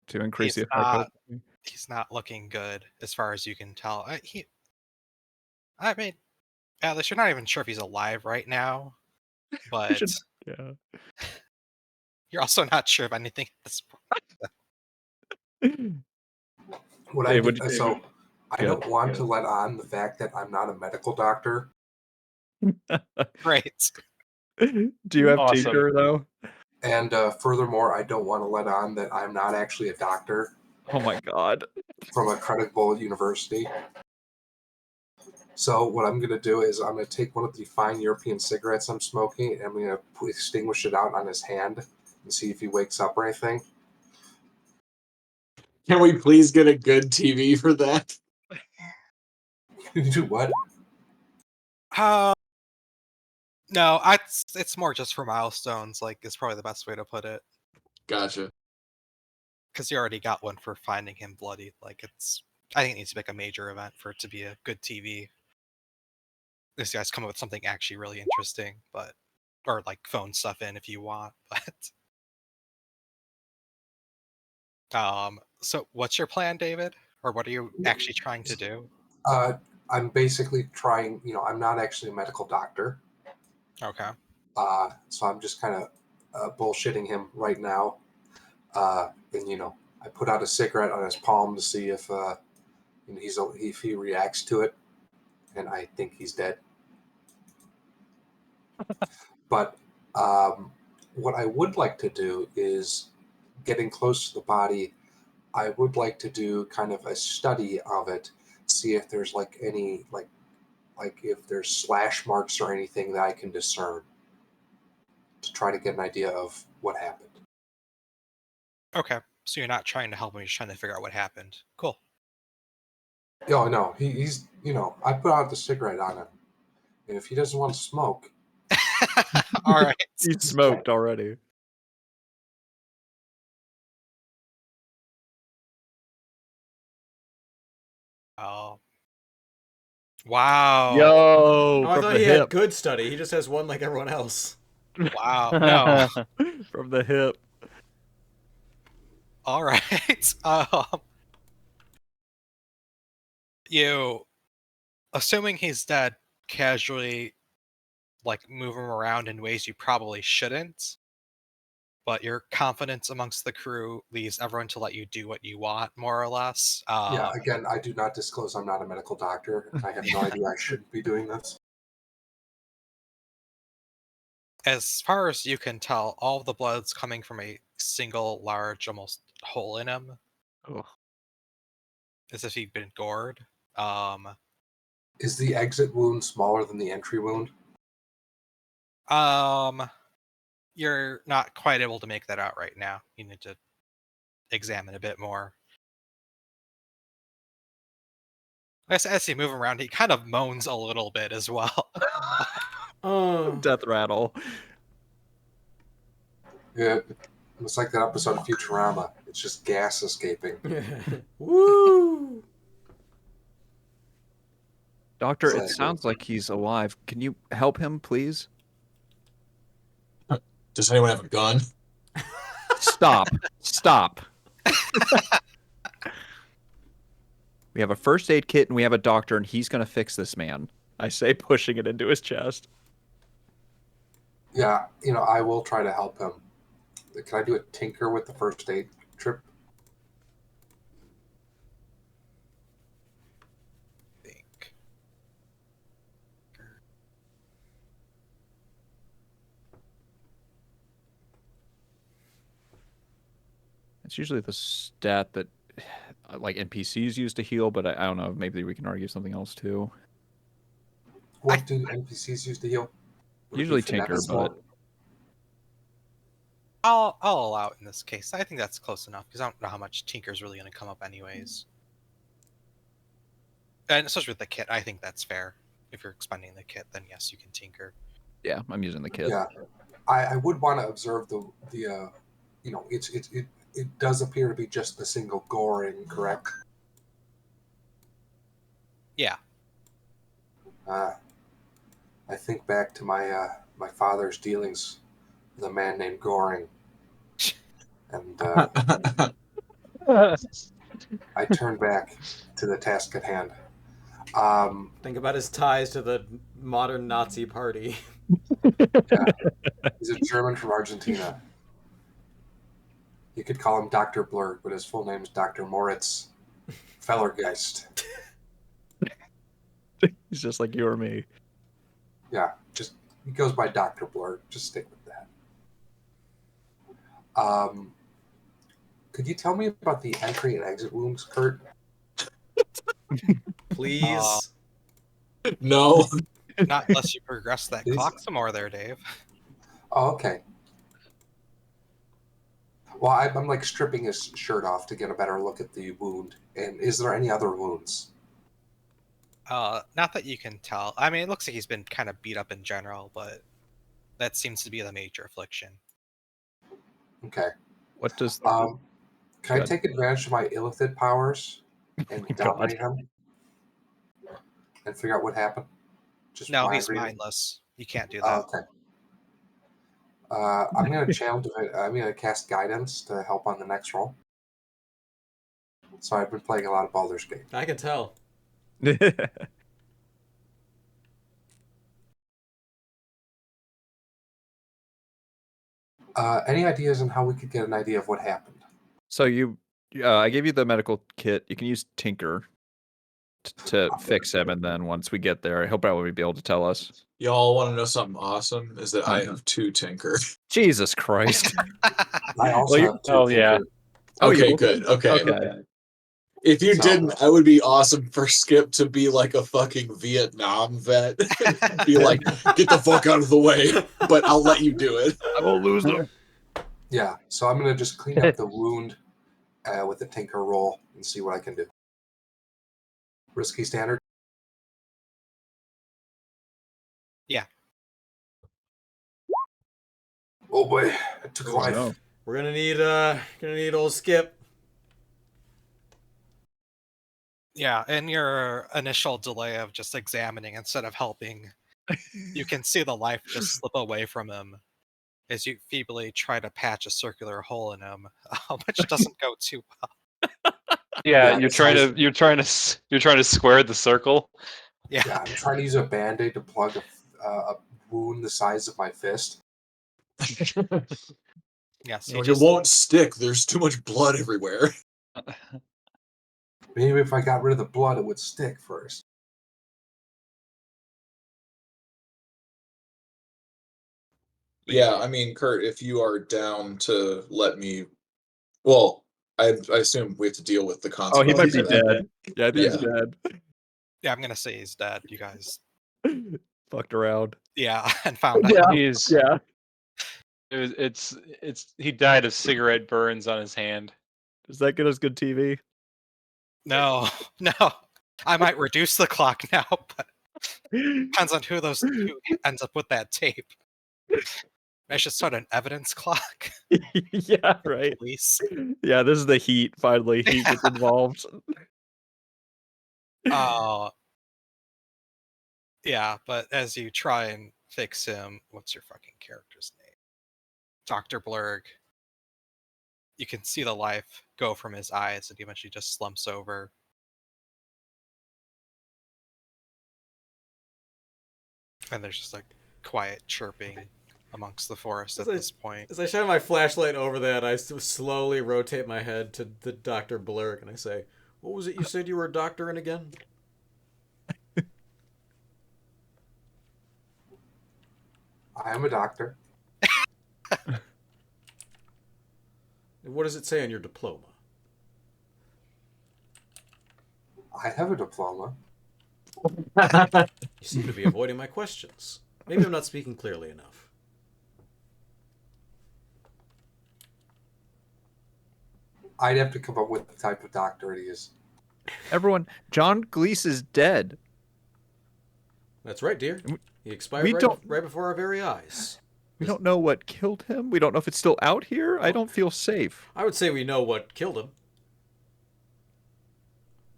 to increase the He's effect. He's not looking good, as far as you can tell. I mean, Atlas, you're not even sure if he's alive right now, but should- Yeah. you're also not sure of anything at this point. What Hey, I what'd do, you so do? I Good, don't want good. to let on the fact that I'm not a medical doctor. Great. Do you have Awesome. teacher though? And furthermore, I don't want to let on that I'm not actually a doctor Oh my god. from a credible university. So what I'm going to do is I'm going to take one of the fine European cigarettes I'm smoking and I'm going to extinguish it out on his hand and see if he wakes up or anything. Can we please get a good TV for that? You do what? No, it's more just for milestones. Like, is probably the best way to put it. Gotcha. because you already got one for finding him bloody. Like I think it needs to be like a major event for it to be a good TV. This guy's come up with something actually really interesting, or like phone stuff in if you want, but so what's your plan, David? Or what are you actually trying to do? I'm basically trying. I'm not actually a medical doctor, Okay. so I'm just kind of bullshitting him right now. And I put out a cigarette on his palm to see if if he reacts to it, and I think he's dead. But what I would like to do is, getting close to the body, I would like to do kind of a study of it, see if there's like any like if there's slash marks or anything that I can discern, to try to get an idea of what happened. Okay. So you're not trying to help him, you're just trying to figure out what happened. Cool. Oh no, he's I put out the cigarette on him, and if he doesn't want to smoke, All right. He smoked already. Oh. Wow. Yo, Oh, I from thought the he had hip. good study. He just has one like everyone else. Wow. No. From the hip. All right. You, assuming he's dead, casually like move him around in ways you probably shouldn't, but your confidence amongst the crew leaves everyone to let you do what you want, more or less. yeah. Again, I do not disclose I'm not a medical doctor. I have no idea I shouldn't be doing this. As far as you can tell, all of the blood's coming from a single large, almost hole in him, Oh. as if he'd been gored. Um, Is the exit wound smaller than the entry wound? you're not quite able to make that out right now. You need to examine a bit more. As you move around, he kind of moans a little bit as well. Oh, Death rattle. Yeah, it's like that episode of Futurama. It's just gas escaping. woo! Doctor, it Exactly. sounds like he's alive. Can you help him, please? Does anyone have a gun? Stop. Stop. We have a first aid kit and we have a doctor, and he's going to fix this man. I say, pushing it into his chest. Yeah, I will try to help him. Can I do a tinker with the first aid trip? Think. It's usually the stat that like NPCs use to heal, but I don't know. Maybe we can argue something else too. What do NPCs use to heal? Would it be Usually tinker, finesse but more? I'll allow it in this case. I think that's close enough because I don't know how much Tinker's really going to come up anyways. And especially with the kit, I think that's fair. If you're expending the kit, then yes, you can Tinker. yeah, I'm using the kit. Yeah, I would want to observe the it does appear to be just a single goring, correct? Yeah. I think back to my my father's dealings with a man named Goring, and I turn back to the task at hand. Think about his ties to the modern Nazi party. He's a German from Argentina. You could call him Dr. Blurg, but his full name is Dr. Moritz Fellergeist. He's just like you or me. Yeah, just he goes by Dr. Blurg. Just stick with that. Could you tell me about the entry and exit wounds, Kurt? Please. No. Not unless you progress that Please? clock some more there, Dave. Oh, okay. Well, I'm like stripping his shirt off to get a better look at the wound. And is there any other wounds? Not that you can tell. I mean, it looks like he's been kind of beat up in general, but that seems to be the major affliction. Okay. What does Um, Can I Good. take advantage of my illithid powers and my God. dominate him and figure out what happened? Just No, mind he's reading? mindless. You can't do Oh, that. okay. I'm gonna I'm gonna cast guidance to help on the next roll. So I've been playing a lot of Baldur's Gate. I can tell. Any ideas on how we could get an idea of what happened? So I gave you the medical kit. You can use Tinker to fix him, and then once we get there, he'll probably be able to tell us. Y'all want to know something awesome? Is that I have 2 Tinker. Jesus Christ. I also Well, have 2 Oh, yeah. Tinker. Oh, Okay, you- good. Okay. Okay. If you So- didn't, I would be awesome for Skip to be like a fucking Vietnam vet. Be like, get the fuck out of the way, but I'll let you do it. I won't lose them. Yeah, so I'm gonna just clean up the wound with the Tinker roll and see what I can do. Risky standard. Yeah. Oh boy, it took a life. no. We're gonna need old Skip. Yeah, in your initial delay of just examining instead of helping, you can see the life just slip away from him as you feebly try to patch a circular hole in him, which doesn't go too well. Yeah, Yeah, you're the trying size- to square the circle. Yeah. Yeah, I'm trying to use a band-aid to plug a wound the size of my fist. Yes, It won't stick. There's too much blood everywhere. Maybe if I got rid of the blood, it would stick first. Yeah, I mean, Kurt, if you are down to let me, well, I assume we have to deal with the Oh, he consequences. might be of that. dead. Yeah, I think he's dead. Yeah, I'm gonna say he's dead. You guys, Fucked around. yeah, and found out. Yeah. He's Yeah. it's he died of cigarette burns on his hand. Does that get us good TV? No, no. I might reduce the clock now, but depends on who ends up with that tape. I should start an evidence clock. Yeah, right. Police. Yeah, this is the heat. Finally, heat gets involved. Yeah, but as you try and fix him, what's your fucking character's name? Dr. Blurg. You can see the life go from his eyes and he eventually just slumps over. And there's just like quiet chirping amongst the forest at this point. As I shine my flashlight over that, I slowly rotate my head to the Dr. Blurg and I say, "What was it you said you were a doctor in again?" I am a doctor. And what does it say on your diploma? I have a diploma. You seem to be avoiding my questions. Maybe I'm not speaking clearly enough. I'd have to come up with the type of doctor it is. Everyone, John Gleese is dead. That's right, dear. He expired We don't- right before our very eyes. We don't know what killed him. We don't know if it's still out here. I don't feel safe. I would say we know what killed him.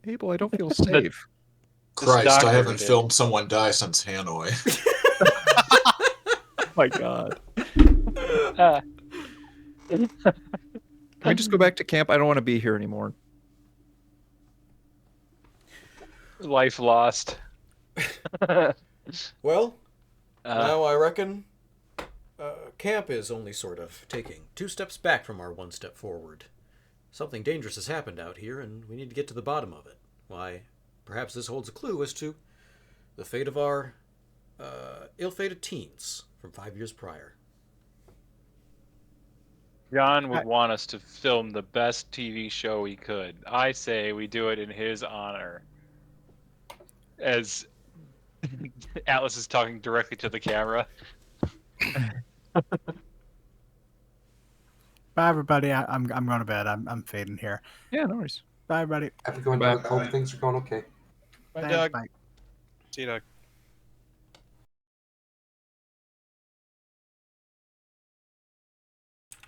Abel, I don't feel safe. Christ, doctor I haven't did. filmed someone die since Hanoi. Oh my god. Ah, Can we just go back to camp? I don't want to be here anymore. life lost. Well, Uh, now I reckon camp is only sort of taking 2 steps back from our 1 step forward. Something dangerous has happened out here, and we need to get to the bottom of it. Why, perhaps this holds a clue as to the fate of our ill-fated teens from 5 years prior. John would want us to film the best TV show we could. I say we do it in his honor. As Atlas is talking directly to the camera. Bye, everybody. I'm going to bed. I'm fading here. Yeah, no worries. Bye, everybody. Everyone, Bye. hope things are going okay. Bye, Thanks, Doug. bye. See you, Doug.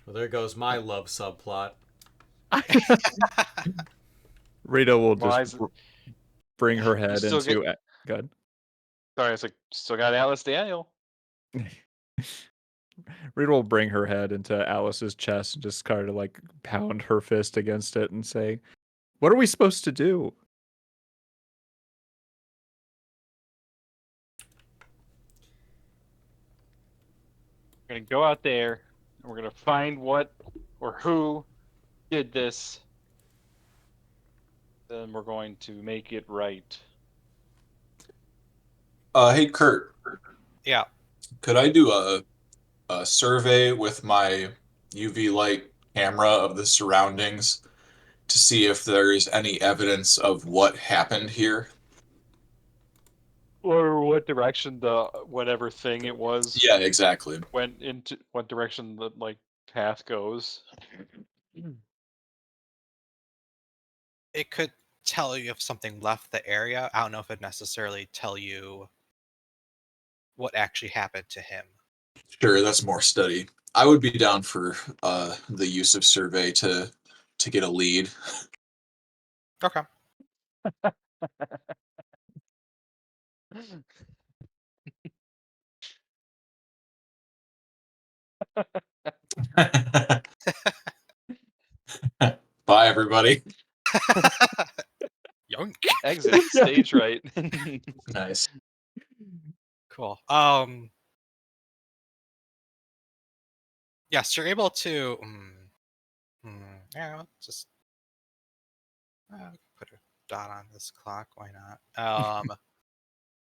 Well, there goes my love subplot. Rita will Well, just bring her head still into. Good. Sorry, it's like still got Atlas Daniel. Rita will bring her head into Alice's chest and just kind of like pound her fist against it and say, "What are we supposed to do?" We're gonna go out there and we're gonna find what or who did this. Then we're going to make it right. Hey Kurt, Yeah. could I do a survey with my UV light camera of the surroundings to see if there's any evidence of what happened here? Or what direction the whatever thing it was Yeah, exactly. went into, what direction the like path goes. It could tell you if something left the area. I don't know if it'd necessarily tell you what actually happened to him. Sure, that's more study. I would be down for the use of survey to get a lead. Okay. Bye, everybody. Yoink. Exit stage right. Nice. Cool. Yes, you're able to. Yeah, just put a dot on this clock. Why not?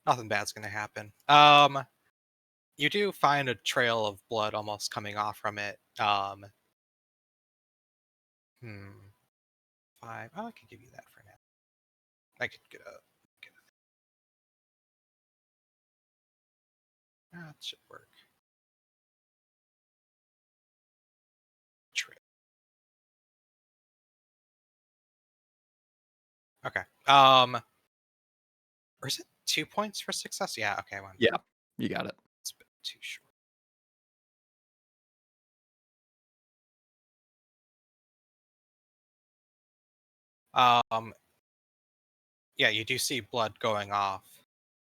Nothing bad's gonna happen. You do find a trail of blood almost coming off from it. Five. Oh, I could give you that for now. I could get a. That should work. Trail. Okay. Or is it 2 points for success? Yeah. Okay. One. Yeah, you got it. It's a bit too short. Yeah, you do see blood going off.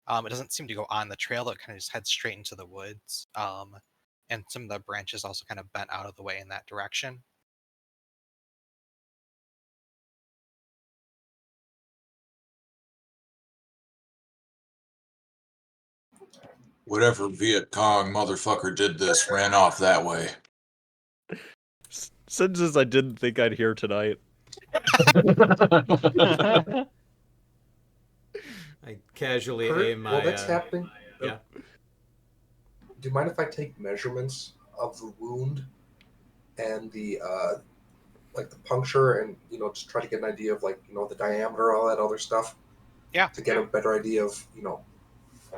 It doesn't seem to go on the trail, it kind of just heads straight into the woods. And some of the branches also kind of bent out of the way in that direction. Whatever Viet Cong motherfucker did this ran off that way. Sentences I didn't think I'd hear tonight. I casually Kurt, aim my. while that's happening, yeah. do you mind if I take measurements of the wound and the like the puncture, and just try to get an idea of the diameter, all that other stuff? Yeah. To get a better idea of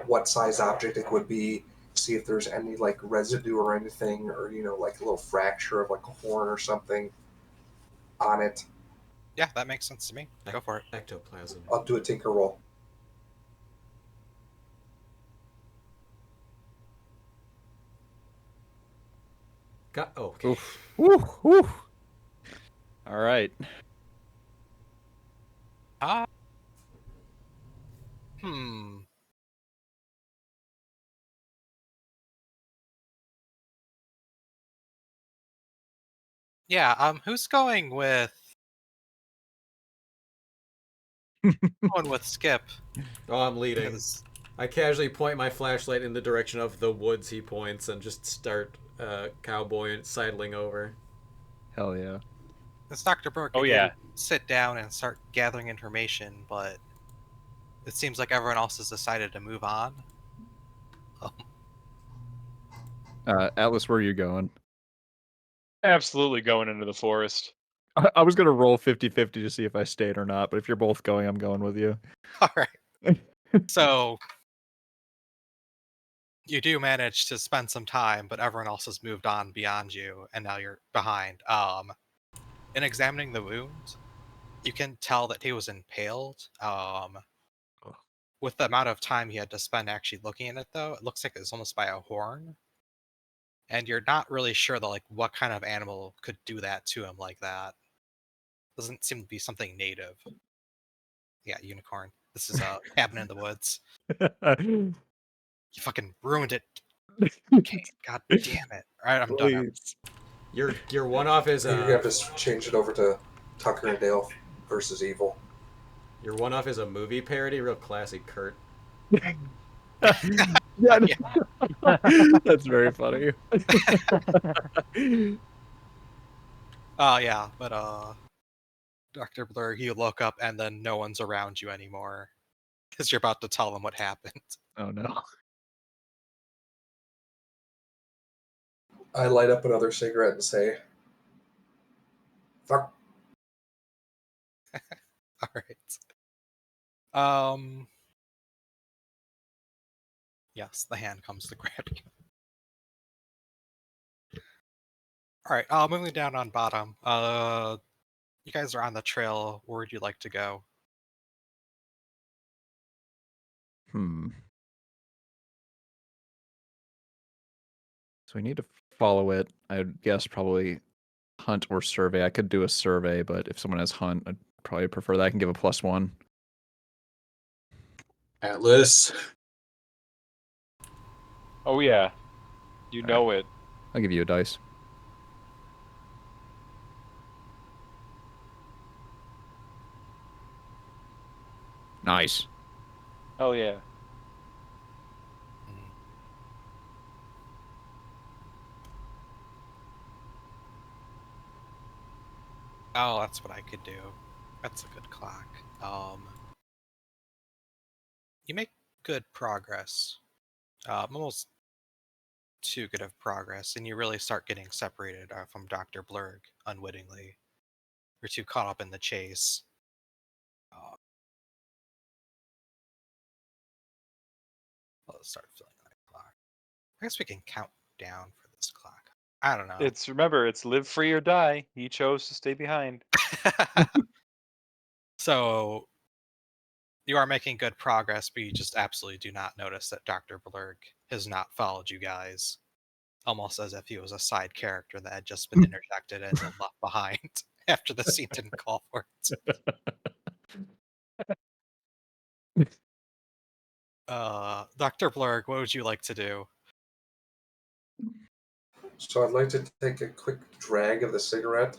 what size object it would be, see if there's any like residue or anything, or like a little fracture of like a horn or something on it. Yeah, that makes sense to me. Go for it. Ectoplasm. I'll do a tinker roll. Okay. Oof. Woo, woo. All right. Yeah, who's going with Skip? Oh, I'm leading. 'Cause- I casually point my flashlight in the direction of the woods he points and just start cowboy sidling over. Hell yeah. It's Dr. Burke. Oh, yeah. Sit down and start gathering information, but it seems like everyone else has decided to move on. Atlas, where are you going? Absolutely going into the forest. I was going to roll 50-50 to see if I stayed or not, but if you're both going, I'm going with you. All right. So you do manage to spend some time, but everyone else has moved on beyond you, and now you're behind. In examining the wound, you can tell that he was impaled. With the amount of time he had to spend actually looking at it, though, it looks like it's almost by a horn. And you're not really sure, though, like what kind of animal could do that to him like that. Doesn't seem to be something native. Yeah, unicorn. This is a cabin in the woods. You fucking ruined it. Okay, god damn it. Alright, I'm done. Please. Your one off is You're gonna have to change it over to Tucker and Dale versus Evil. your one off is a movie parody, real classic Kurt. Yeah, that's very funny. Yeah, but Dr. Blur, you look up and then no one's around you anymore. Because you're about to tell them what happened. Oh no. I light up another cigarette and say, "Fuck." Alright. Yes, the hand comes to grab you. Alright, moving down on bottom. You guys are on the trail. Where would you like to go? So we need to follow it. I would guess probably hunt or survey. I could do a survey, but if someone has hunt, I'd probably prefer that. I can give a +1. Atlas. Oh yeah, you know it. I'll give you a dice. Nice. Hell yeah. Hmm. Oh, that's what I could do. That's a good clock. You make good progress. Almost too good of progress, and you really start getting separated from Dr. Blurg unwittingly. You're too caught up in the chase. Uh, let's start filling that clock. I guess we can count down for this clock. I don't know. Remember, it's live free or die. He chose to stay behind. So you are making good progress, but you just absolutely do not notice that Dr. Blurg has not followed you guys. Almost as if he was a side character that had just been interjected and then left behind after the scene didn't call for it. Dr. Blurg, what would you like to do? So I'd like to take a quick drag of the cigarette,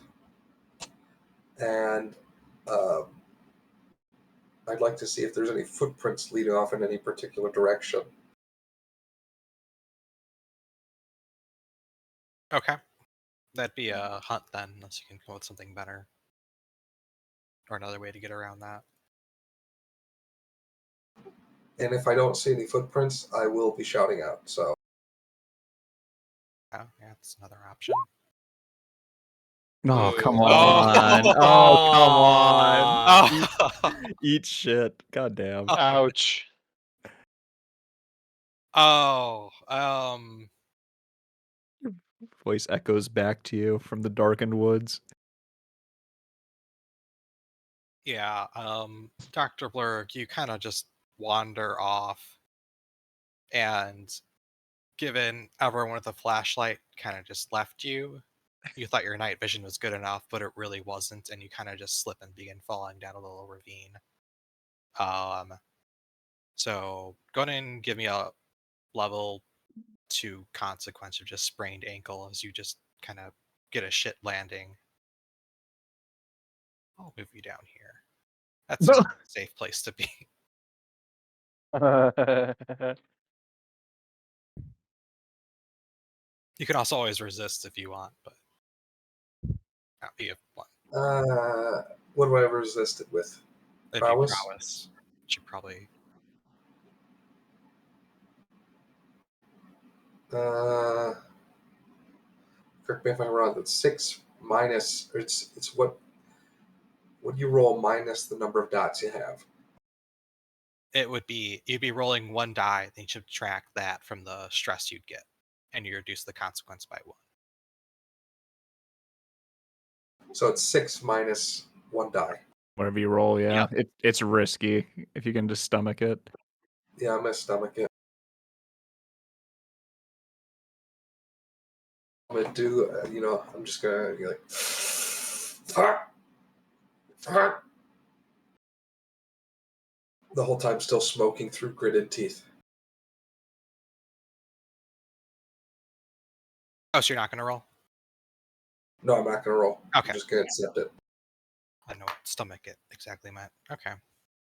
and I'd like to see if there's any footprints leading off in any particular direction. Okay. That'd be a hunt then, unless you can come up with something better. Or another way to get around that. And if I don't see any footprints, I will be shouting out. So Oh, yeah, that's another option. Oh, come Oh. on. Oh, come on. Oh, Eat shit. God damn. Ouch. oh, Voice echoes back to you from the darkened woods. yeah, Dr. Blurg, you kind of just wander off, and given everyone with a flashlight kind of just left you, you thought your night vision was good enough, but it really wasn't, and you kind of just slip and begin falling down a little ravine. So go ahead and give me a level 2 consequence of just sprained ankle as you just kind of get a shit landing. I'll move you down here. That's a safe place to be. You can also always resist if you want, but not be a one. what do I resist it with? It'd Prowess? be prowess. Should probably. Correct me if I'm wrong. It's 6 minus. Or it's what you roll minus the number of dots you have. It would be you'd be rolling one die, then you should subtract that from the stress you'd get, and you reduce the consequence by 1. So it's 6 minus 1 die. Whatever you roll, yeah. It's risky if you can just stomach it. Yeah, I'm gonna stomach it. I'm gonna do. I'm just gonna be like, fuck. The whole time still smoking through gritted teeth. Oh, so you're not gonna roll? No, I'm not gonna roll. Okay. I'm just gonna accept it. I know what stomach it exactly meant. Okay.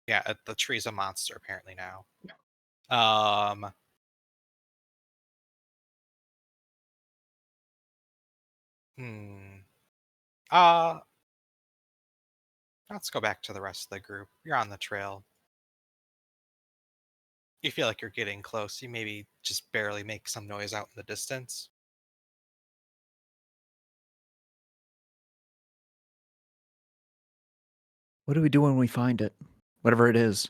Yeah, the tree's a monster apparently now. Um. Hmm. Uh. Let's go back to the rest of the group. You're on the trail. You feel like you're getting close. You maybe just barely make some noise out in the distance. What do we do when we find it? Whatever it is.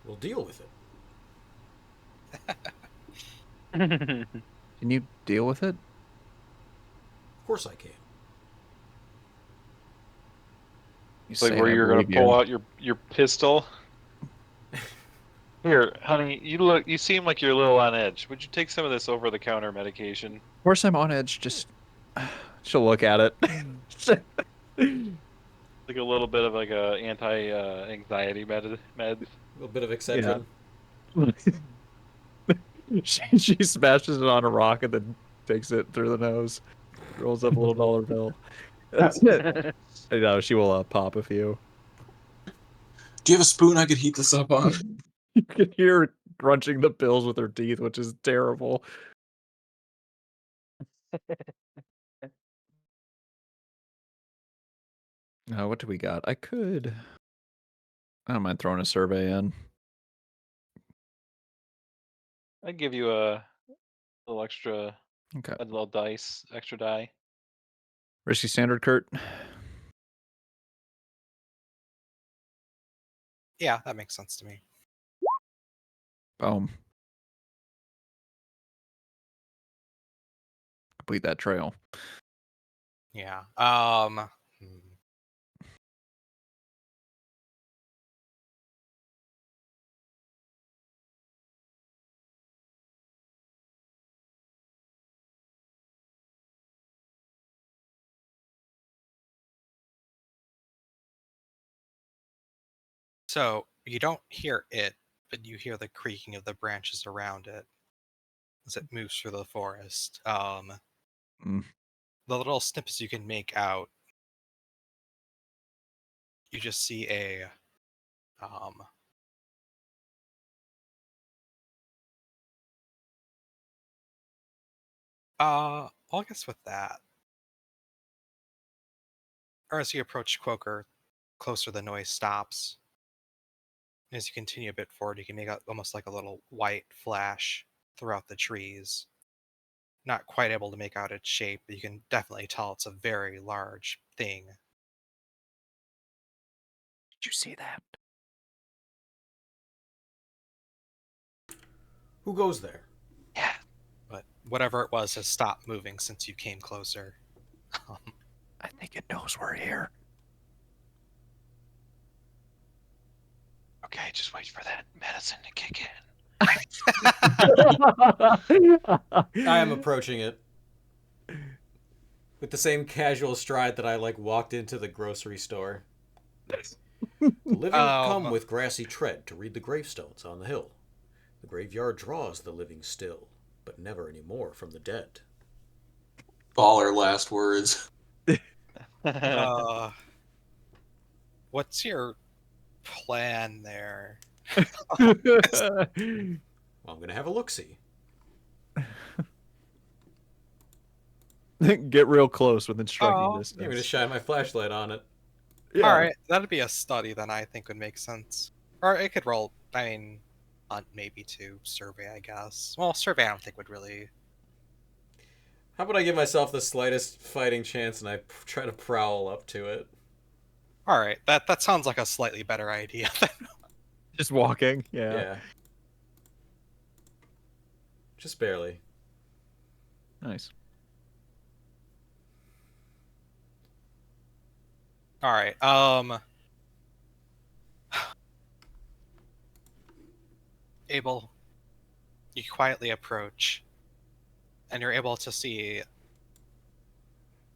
We'll deal with it. Can you deal with it? Of course I can. It's like where you're gonna pull out your pistol. Here, honey, you seem like you're a little on edge. Would you take some of this over-the-counter medication? Of course I'm on edge. Just she'll look at it. Like a little bit of like a anti-anxiety med. A little bit of Excedrin. She smashes it on a rock and then takes it through the nose. Rolls up a little dollar bill. That's it. I know she will pop a few. Do you have a spoon I could heat this up on? You can hear her crunching the pills with her teeth, which is terrible. What do we got? I don't mind throwing a survey in. I'd give you a little extra, Okay. a little extra die. Risky standard, Kurt. Yeah, that makes sense to me. Boom. Complete that trail. Yeah. Hmm. So you don't hear it, but you hear the creaking of the branches around it as it moves through the forest. Mm. The little snippets you can make out, you just see a well, I guess with that, or as you approach Quoker, closer the noise stops. As you continue a bit forward, you can make out almost like a little white flash throughout the trees. Not quite able to make out its shape, but you can definitely tell it's a very large thing. Did you see that? Who goes there? Yeah. But whatever it was has stopped moving since you came closer. I think it knows we're here. Okay, just wait for that medicine to kick in. I am approaching it with the same casual stride that I walked into the grocery store. The living come with grassy tread to read the gravestones on the hill. The graveyard draws the living still, but never any more from the dead. Baller last words. What's your plan there? Well, I'm gonna have a look-see. Get real close within striking I'm distance. gonna shine my flashlight on it. Yeah. All right, that'd be a study. Then I think would make sense. Or it could roll. I mean, hunt maybe to survey. I guess. Well, survey I don't think would really. How about I give myself the slightest fighting chance and I try to prowl up to it? All right, that sounds like a slightly better idea. Just walking. Yeah. Yeah. Just barely. Nice. All right. Abel, you quietly approach, and you're able to see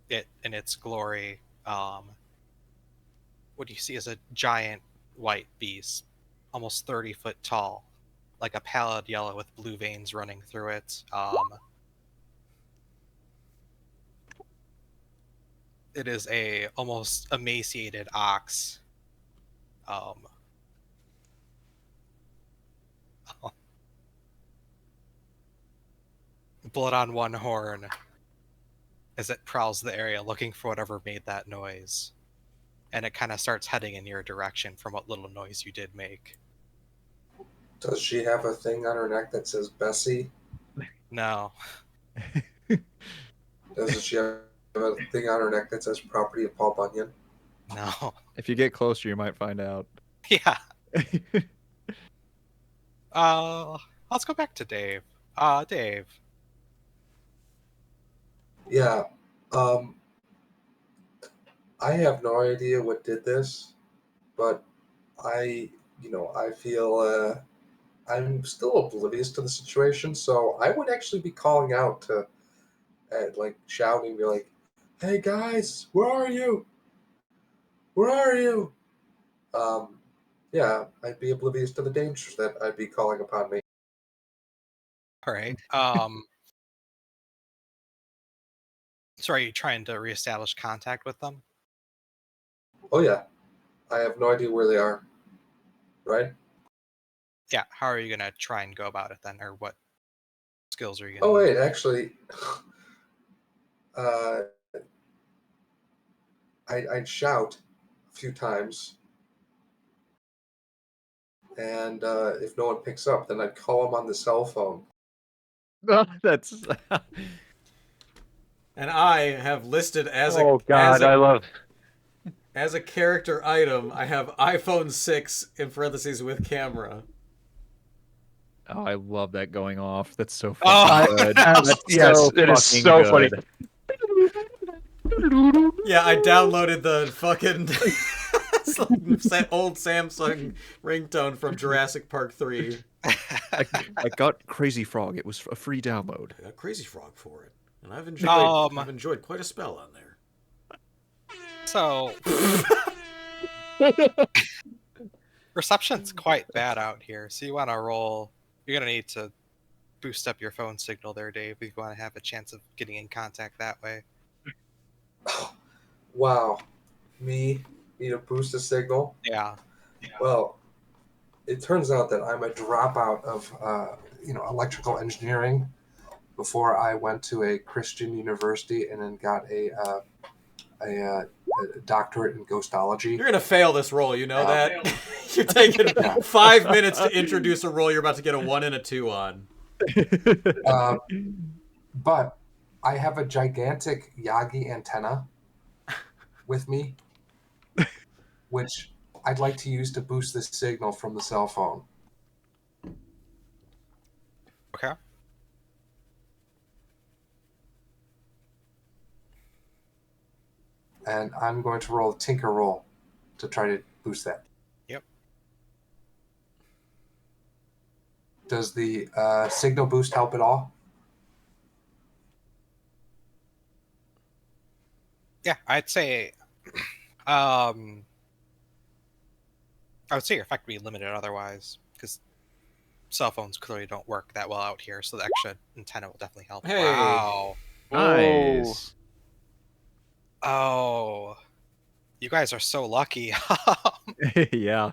it in its glory. what you see is a giant white beast, almost 30 foot tall, like a pallid yellow with blue veins running through it. It is a almost emaciated ox. Blood on one horn as it prowls the area looking for whatever made that noise. And it kind of starts heading in your direction from what little noise you did make. Does she have a thing on her neck that says Bessie? No. Does she have a thing on her neck that says property of Paul Bunyan? No. If you get closer, you might find out. Yeah. Let's go back to Dave. Dave. Yeah. I have no idea what did this, but I feel I'm still oblivious to the situation, so I would actually be calling out to, like shouting, be like, "Hey guys, where are you? Where are you?" Yeah, I'd be oblivious to the dangers that I'd be calling upon me. All right. So are you trying to reestablish contact with them? Oh yeah, I have no idea where they are. Right? Yeah. How are you gonna try and go about it then, or what skills are you Oh gonna? wait, actually, I'd shout a few times, and if no one picks up, then I'd call them on the cell phone. That's. And I have listed as Oh a God, I love. as a character item, I have iPhone 6 in parentheses with camera. Oh, I love that going off. That's so Oh, fucking good. That's Yes, so it is fucking so funny. good. Yeah, I downloaded the fucking old Samsung ringtone from Jurassic Park 3. I got Crazy Frog. It was a free download. I got Crazy Frog for it, and I've enjoyed quite a spell on there. So reception's quite bad out here. So you want to roll. You're gonna need to boost up your phone signal there, Dave, if you want to have a chance of getting in contact that way. Wow, me need to boost the signal. Yeah. Well, it turns out that I'm a dropout of electrical engineering before I went to a Christian university and then got a doctorate in ghostology. You're gonna fail this roll, you know that? You're taking 5 minutes to introduce a roll you're about to get a 1 and a 2 on. But I have a gigantic Yagi antenna with me, which I'd like to use to boost the signal from the cell phone. Okay. And I'm going to roll a Tinker roll to try to boost that. Yep. Does the signal boost help at all? Yeah, I'd say I would say your effect would be limited otherwise, because cell phones clearly don't work that well out here, so the extra antenna will definitely help. Hey. Wow. Nice. Oh. You guys are so lucky. Yeah.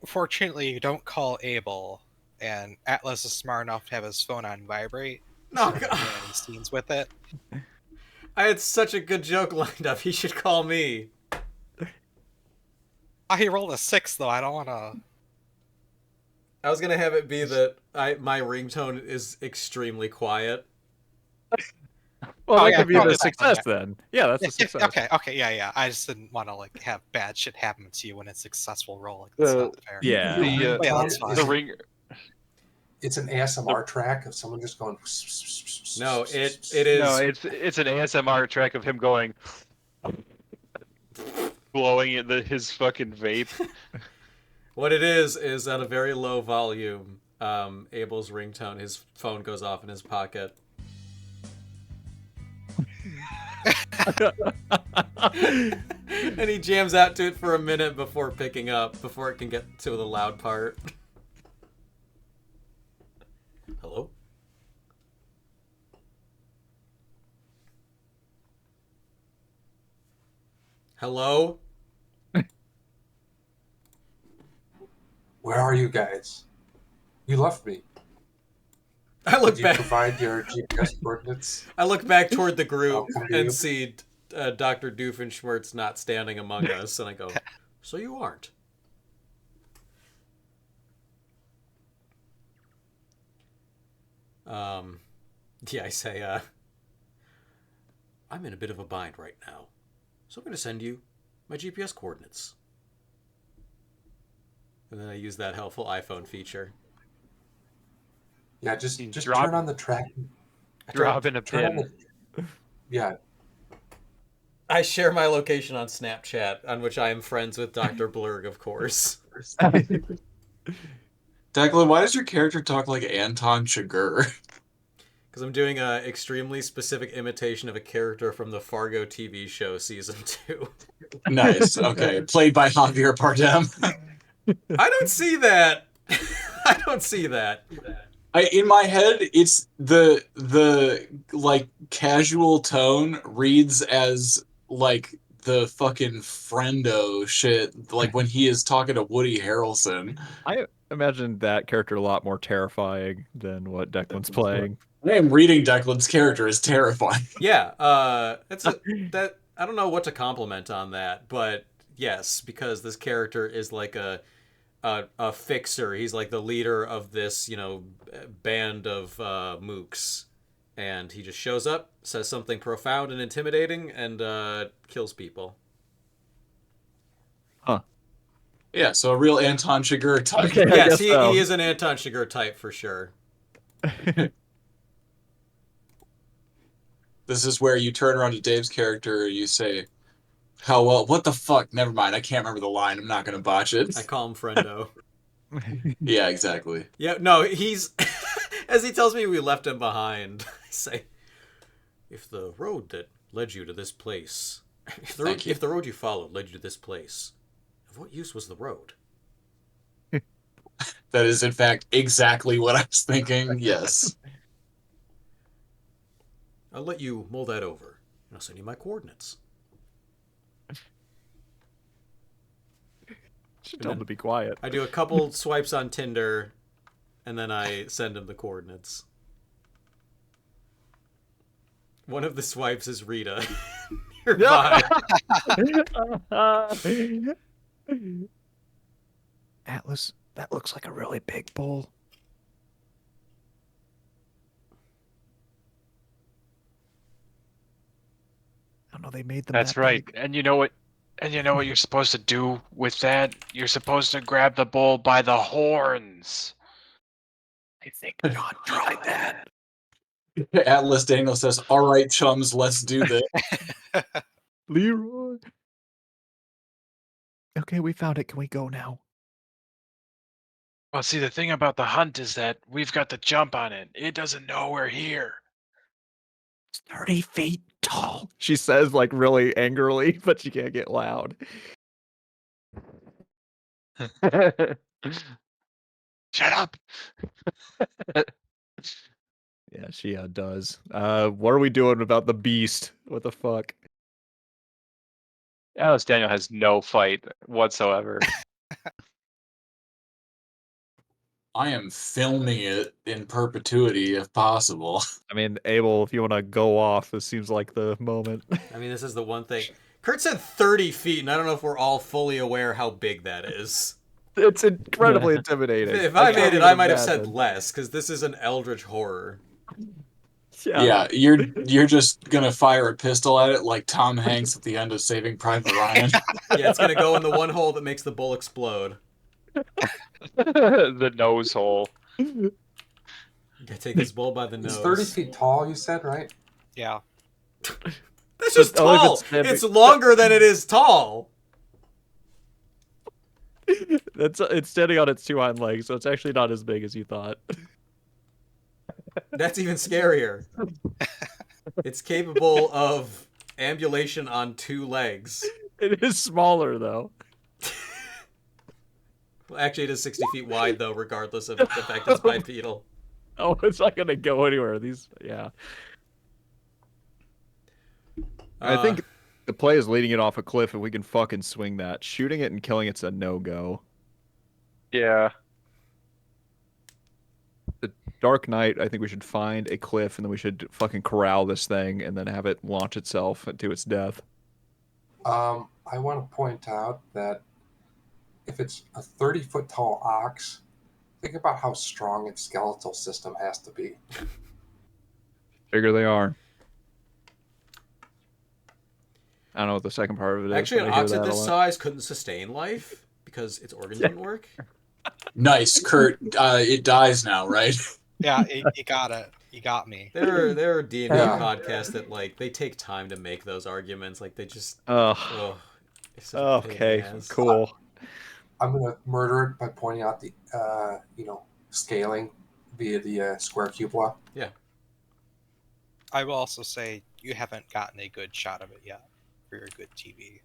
Fortunately, you don't call Abel, and Atlas is smart enough to have his phone on vibrate. No, so he doesn't do any scenes with it. I had such a good joke lined up. He should call me. Oh, he rolled a 6, though. I don't want to... I was gonna have it be that my ringtone is extremely quiet. Well, Oh, that yeah, could be probably the that's success okay. then. Yeah, that's a success. Okay, yeah. I just didn't want to have bad shit happen to you when it's a successful roll. That's not fair. Yeah. The that's fine. the ring. It's an ASMR track of someone just going. No, it is. No, it's an ASMR track of him going, blowing his fucking vape. What it is at a very low volume. Abel's ringtone. His phone goes off in his pocket. And he jams out to it for a minute before picking up, before it can get to the loud part. Hello? Hello? Where are you guys? You left me. I look Did you back. provide your GPS coordinates? I look back toward the group I'll come to and you. see Dr. Doofenshmirtz not standing among us, and I go, "So you aren't." Yeah, I say, I'm in a bit of a bind right now, so I'm going to send you my GPS coordinates. And then I use that helpful iPhone feature. Yeah, just You turn on the track. Drop in a Turn on pin. the. Yeah, I share my location on Snapchat, on which I am friends with Dr. Blurg, of course. Declan, why does your character talk like Anton Chigurh? Because I'm doing an extremely specific imitation of a character from the Fargo TV show season 2. Nice. Okay. Played by Javier Bardem. I don't see that. I don't see that. In my head, it's the like casual tone reads as like the fucking friendo shit, like when he is talking to Woody Harrelson. I imagine that character a lot more terrifying than what Declan's playing. I am reading Declan's character as terrifying. Yeah, that I don't know what to compliment on that, but yes, because this character is like a fixer. He's like the leader of this, band of mooks, and he just shows up, says something profound and intimidating, and kills people. Yeah, so a real Anton Chigurh type. Okay. I Yes, guess so. he is an Anton Chigurh type for sure. This is where you turn around to Dave's character, you say, "How well? What the fuck? Never mind. I can't remember the line. I'm not gonna botch it." I call him friendo. Yeah, exactly. Yeah, no, he's as he tells me we left him behind. I say, if the road that led you to this place, if the road you followed led you to this place, of what use was the road? That is, in fact, exactly what I was thinking. Yes. I'll let you mull that over, and I'll send you my coordinates. Should tell him to be quiet. I do a couple swipes on Tinder, and then I send him the coordinates. One of the swipes is Rita. Nearby. Atlas, that looks like a really big bull. I don't know, they made them. That's that right. big. And you know what? And you know what you're supposed to do with that? You're supposed to grab the bull by the horns. I think John tried that. Atlas Daniel says, "All right, chums, let's do this." Leroy. Okay, we found it. Can we go now? Well, see, the thing about the hunt is that we've got the jump on it. It doesn't know we're here. It's 30 feet tall. She says, like, really angrily, but she can't get loud. Shut up. Yeah, she does. What are we doing about the beast? What the fuck? Alice Daniel has no fight whatsoever. I am filming it in perpetuity if possible. I mean, Abel, if you want to go off, this seems like the moment. I mean, this is the one thing. Kurt said 30 feet, and I don't know if we're all fully aware how big that is. It's incredibly intimidating. If I made can't it, I even might have said imagine. less, because this is an eldritch horror. Yeah, you're just gonna fire a pistol at it like Tom Hanks at the end of Saving Private Ryan. Yeah, it's going to go in the one hole that makes the bull explode. The nose hole. You gotta take this bull by the it's nose. 30 feet tall, you said, right? Yeah. That's just Only if tall. it's standing- It's longer than it is tall. It's standing on its two hind legs, so it's actually not as big as you thought. That's even scarier. It's capable of ambulation on 2 legs. It is smaller though. Well, actually, it is 60 feet wide, though, regardless of the fact it's bipedal. Oh, it's not gonna go anywhere. These, yeah. I think the play is leading it off a cliff, and we can fucking swing that. Shooting it and killing it's a no-go. Yeah. Dark Knight, I think we should find a cliff, and then we should fucking corral this thing, and then have it launch itself to its death. I want to point out that if it's a 30-foot tall ox, think about how strong its skeletal system has to be. Figure they are. I don't know what the second part of it is. Actually, but an I hear ox at that a this lot. size couldn't sustain life because its organs didn't work. Nice, Kurt. It dies now, right? Yeah, you got it. You got me. There are D&D Yeah. podcasts that like they take time to make those arguments. Like they just Ugh. it's such a pain in Okay, the ass. cool. I'm going to murder it by pointing out the, scaling via the square cupola. I will also say you haven't gotten a good shot of it yet for your good TV.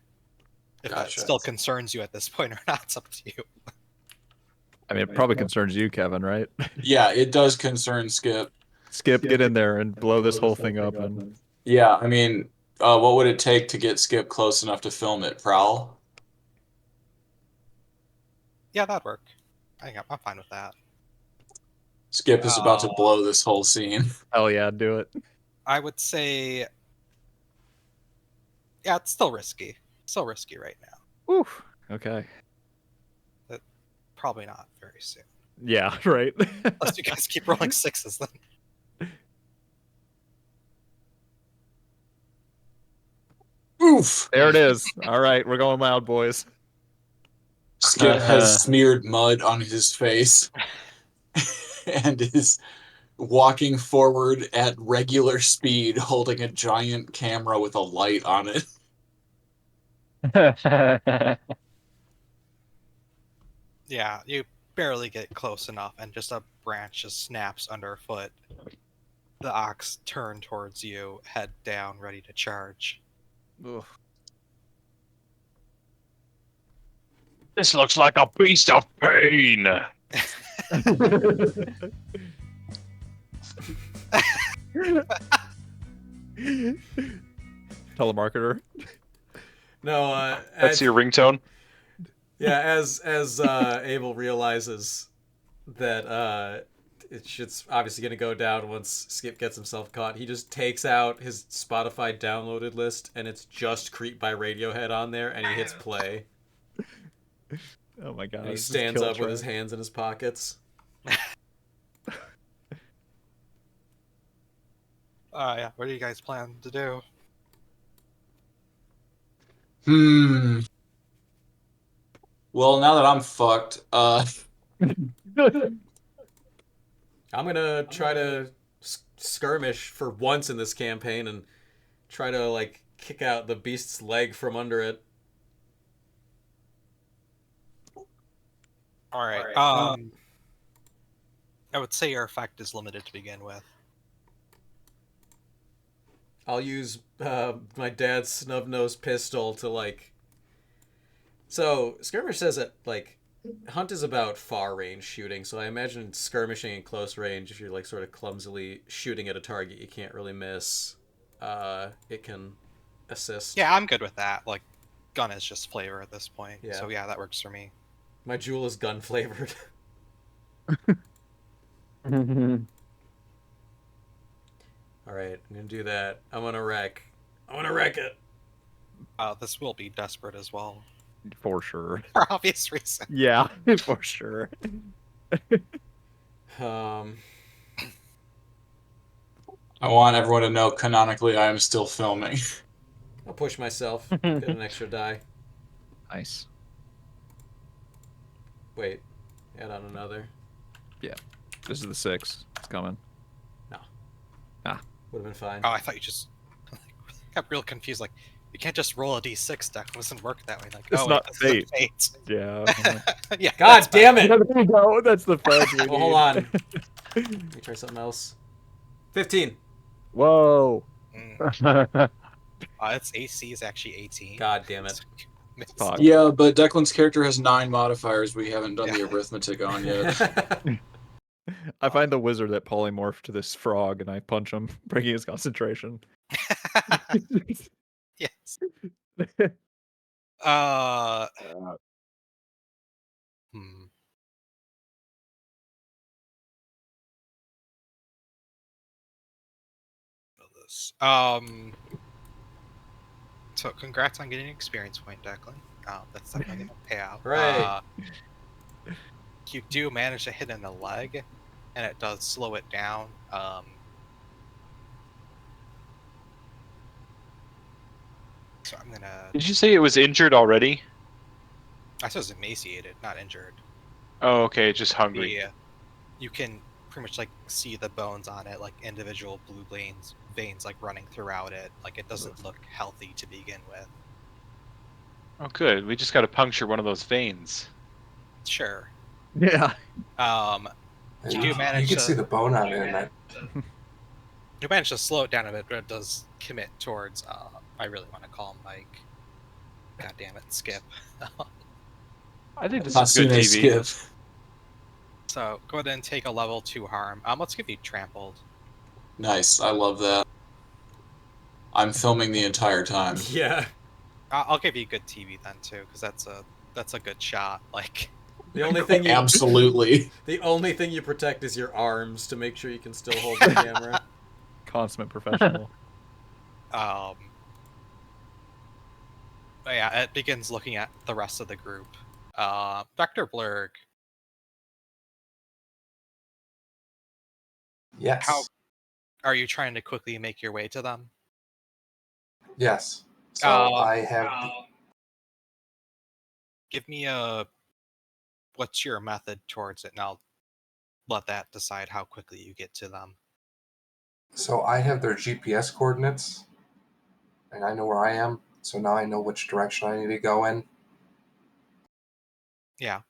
If that Gotcha. still concerns you at this point or not, it's up to you. I mean, it probably concerns you, Kevin, right? Yeah, it does concern Skip. Skip, get in there and blow this whole thing up. And Yeah, I mean, what would it take to get Skip close enough to film it? Prowl? Yeah, that'd work. I'm fine with that. Skip is about to blow this whole scene. hell yeah, do it. I would say, yeah, it's still risky. Still risky right now. Oof. Okay. Probably not very soon. Yeah, right. Unless you guys keep rolling 6s then. Oof! There it is. All right, we're going loud, boys. Skip has smeared mud on his face and is walking forward at regular speed, holding a giant camera with a light on it. Yeah, you barely get close enough, and just a branch just snaps underfoot. The ox turn towards you, head down, ready to charge. Ugh. This looks like a beast of pain. Telemarketer. No, That's your ringtone. yeah. As Abel realizes that it's shit's obviously gonna go down once Skip gets himself caught, he just takes out his Spotify downloaded list, and it's just "Creep" by Radiohead on there, and he hits play. Oh my god. And he this is stands kill up with his track. hands in his pockets. Yeah, what do you guys plan to do? Well, now that I'm fucked, I'm gonna try to skirmish for once in this campaign and try to like kick out the beast's leg from under it. All right. I would say your effect is limited to begin with. I'll use my dad's snub-nosed pistol to like. So skirmish says that like hunt is about far range shooting, so I imagine skirmishing in close range, if you're like sort of clumsily shooting at a target you can't really miss, it can assist. Yeah, I'm good with that. Like, gun is just flavor at this point. Yeah. So yeah, that works for me. My jewel is gun flavored. All right, I'm gonna do that. I'm gonna wreck it. This will be desperate as well, For sure. for obvious reasons. Yeah, for sure. Um, I want everyone to know canonically I am still filming. I'll push myself. Get an extra die. Nice. Wait, add on another. This is the 6. It's coming. Would have been fine. Oh, I thought you just got real confused. Like, you can't just roll a d6 deck. It doesn't work that way. Like, It's oh, not wait, this fate. is Yeah. fate. Yeah. God that's damn it! There you go. That's the fudge we Well, hold need. on. Let me try something else. 15. Whoa. fine. Its AC is actually 18. God damn it. Fuck. Yeah, but Declan's character has 9 modifiers we haven't done the Yeah. arithmetic on yet. I find the wizard that polymorphed to this frog and I punch him, breaking his concentration. Yes. Uh. Hmm. This. So congrats on getting an experience point, Declan. That's definitely gonna pay out. Hooray. You do manage to hit in the leg, and it does slow it down. So I'm gonna. Did you say it was injured already? I suppose emaciated, not injured. Oh, okay, just hungry. Yeah. You can pretty much like see the bones on it, like individual blue veins like running throughout it. Like it doesn't look healthy to begin with. Oh, good. We just got to puncture one of those veins. Sure. Yeah. And You do manage you can to- see the bone on it, and You manage to slow it down a bit, but it does commit towards. I really want to call him Mike. God damn it, Skip. I think this is good Hatsune TV. Skip. So go ahead and take a level 2 harm. Let's give you trampled. Nice, I love that. I'm filming the entire time. Yeah. I'll give you good TV then too, because that's a good shot. Like The only thing you Absolutely. the only thing you protect is your arms to make sure you can still hold the camera. Consummate professional. But yeah, it begins looking at the rest of the group. Dr. Blurg, yes, how are you trying to quickly make your way to them? yes. So I have. Give me what's your method towards it, and I'll let that decide how quickly you get to them. So I have their GPS coordinates, and I know where I am. So now I know which direction I need to go in. Yeah.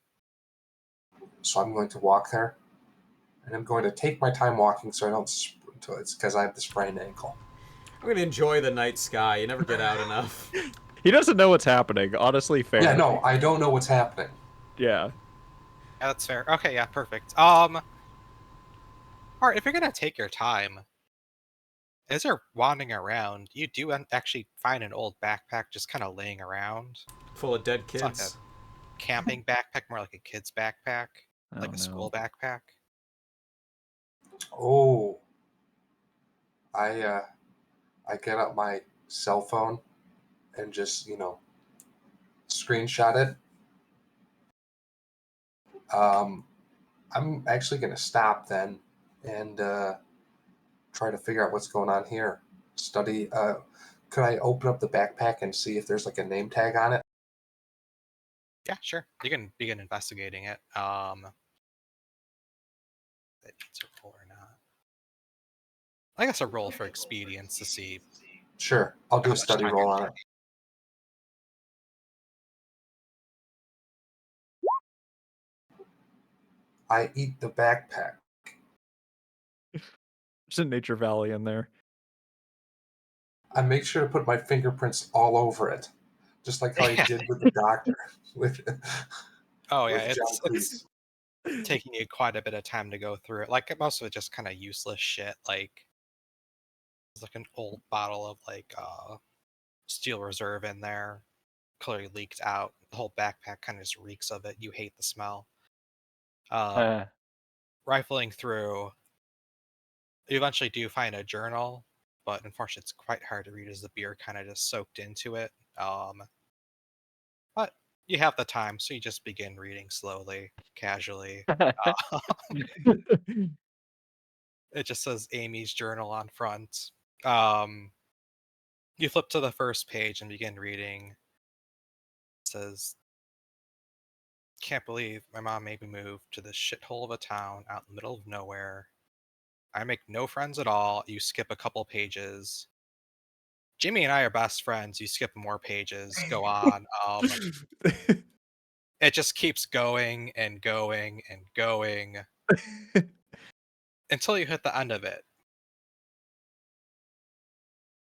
So I'm going to walk there, and I'm going to take my time walking, so I don't. It's because I have the sprained ankle. I'm gonna enjoy the night sky. You never get out enough. He doesn't know what's happening. Honestly, fair. Yeah, no, I don't know what's happening. Yeah. Yeah, that's fair. Okay, yeah, perfect. Alright, if you're gonna take your time, as you're wandering around, you do actually find an old backpack just kind of laying around. Full of dead It's like kids. a camping backpack, more like a kid's backpack, like Oh, a school backpack. Oh, I get out my cell phone and just screenshot it. I'm actually going to stop then and try to figure out what's going on here. Study. Could I open up the backpack and see if there's like a name tag on it? Yeah, sure. You can begin investigating it. That needs a roll or not. I guess a roll for expedience to see. Sure, I'll do how a much study time roll you're on it. taking. I eat the backpack. There's a Nature Valley in there. I make sure to put my fingerprints all over it, just like how I did with the doctor. With Oh yeah, with John it's Cleese. taking you quite a bit of time to go through it. Like most of it just kind of useless shit. Like there's like an old bottle of like Steel Reserve in there, clearly leaked out. The whole backpack kind of just reeks of it. You hate the smell. Rifling through, you eventually do find a journal, but unfortunately it's quite hard to read as the beer kind of just soaked into it. But you have the time, so you just begin reading slowly, casually. It just says Amy's journal on front. You flip to the first page and begin reading. It says, "Can't believe my mom made me move to this shithole of a town out in the middle of nowhere. I make no friends at all." You skip a couple pages. "Jimmy and I are best friends." You skip more pages. Go on. It just keeps going and going and going until you hit the end of it.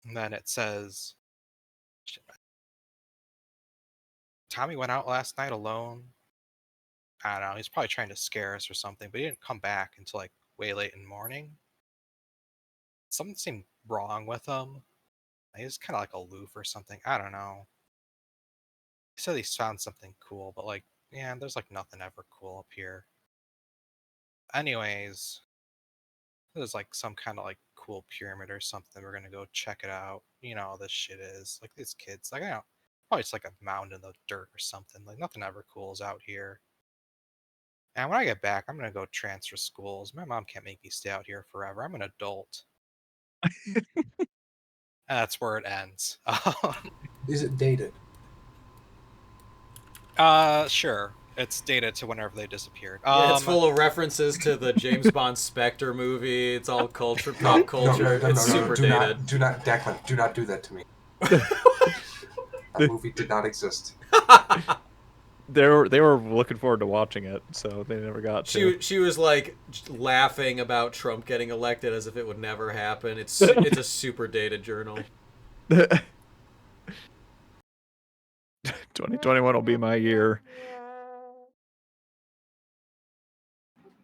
And then it says, Tommy went out last night alone. I don't know. He's probably trying to scare us or something, but he didn't come back until like way late in the morning. Something seemed wrong with him. He was kind of like aloof or something. I don't know. He said he's found something cool, but like, yeah, there's like nothing ever cool up here. Anyways, there's like some kind of like cool pyramid or something. We're gonna go check it out. You know how this shit is. Like these kids, like I don't know, probably it's like a mound in the dirt or something. Like nothing ever cool is out here. And when I get back, I'm gonna go transfer schools. My mom can't make me stay out here forever. I'm an adult. And that's where it ends. Is it dated? Sure. It's dated to whenever they disappeared. Yeah, it's full of references to the James Bond Spectre movie. It's all culture, pop culture. It's super dated. Do not, Declan, do not do that to me. That movie did not exist. They were looking forward to watching it, so they never got to. She was like laughing about Trump getting elected as if it would never happen. It's a super dated journal. 2021 will be my year.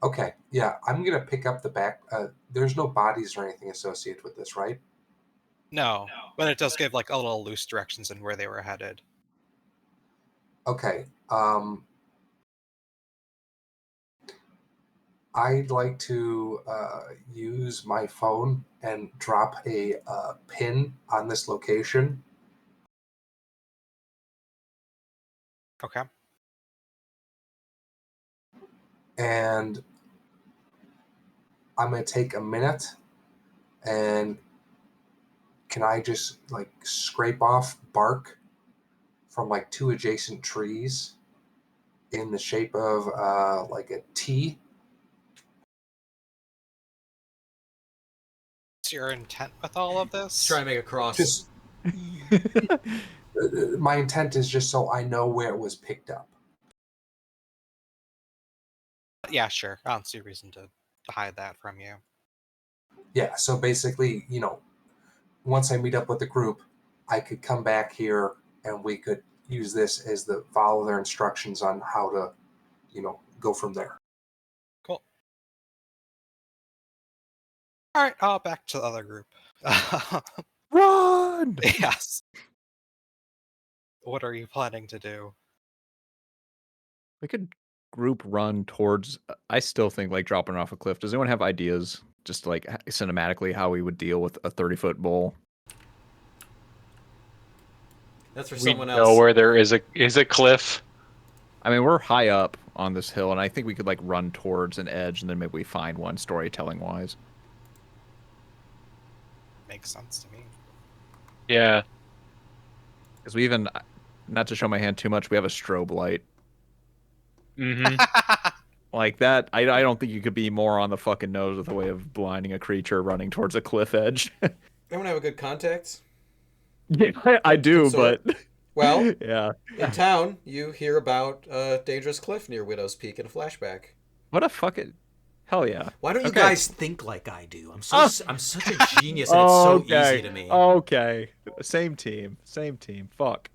Okay, yeah, I'm gonna pick up the back. There's no bodies or anything associated with this, right? No, but it does give like a little loose directions in where they were headed. Okay. I'd like to use my phone and drop a pin on this location. Okay. And I'm going to take a minute and can I just like scrape off bark from like 2 adjacent trees in the shape of like a T? What's your intent with all of this? Trying to make a cross. Just my intent is just so I know where it was picked up. Yeah, sure. I don't see a reason to hide that from you. Yeah, so basically, once I meet up with the group, I could come back here and we could use this as the follow their instructions on how to, go from there. Cool. All right, back to the other group. Run! Yes. What are you planning to do? We could group run towards. I still think like dropping off a cliff. Does anyone have ideas, just like cinematically, how we would deal with a 30-foot bull? That's for We someone know else. where there is a cliff. I mean, we're high up on this hill, and I think we could like run towards an edge, and then maybe we find one storytelling wise. Makes sense to me. Yeah. Because we even, not to show my hand too much, we have a strobe light. Mm-hmm. Like that, I don't think you could be more on the fucking nose with a way of blinding a creature running towards a cliff edge. Anyone have a good context? Yeah, I do, Sort. but Well, yeah. in town, you hear about a dangerous cliff near Widow's Peak in a flashback. What a fucking hell yeah! Why don't you Okay. guys think like I do? I'm such a genius, and it's so easy to me. Okay, same team. Fuck.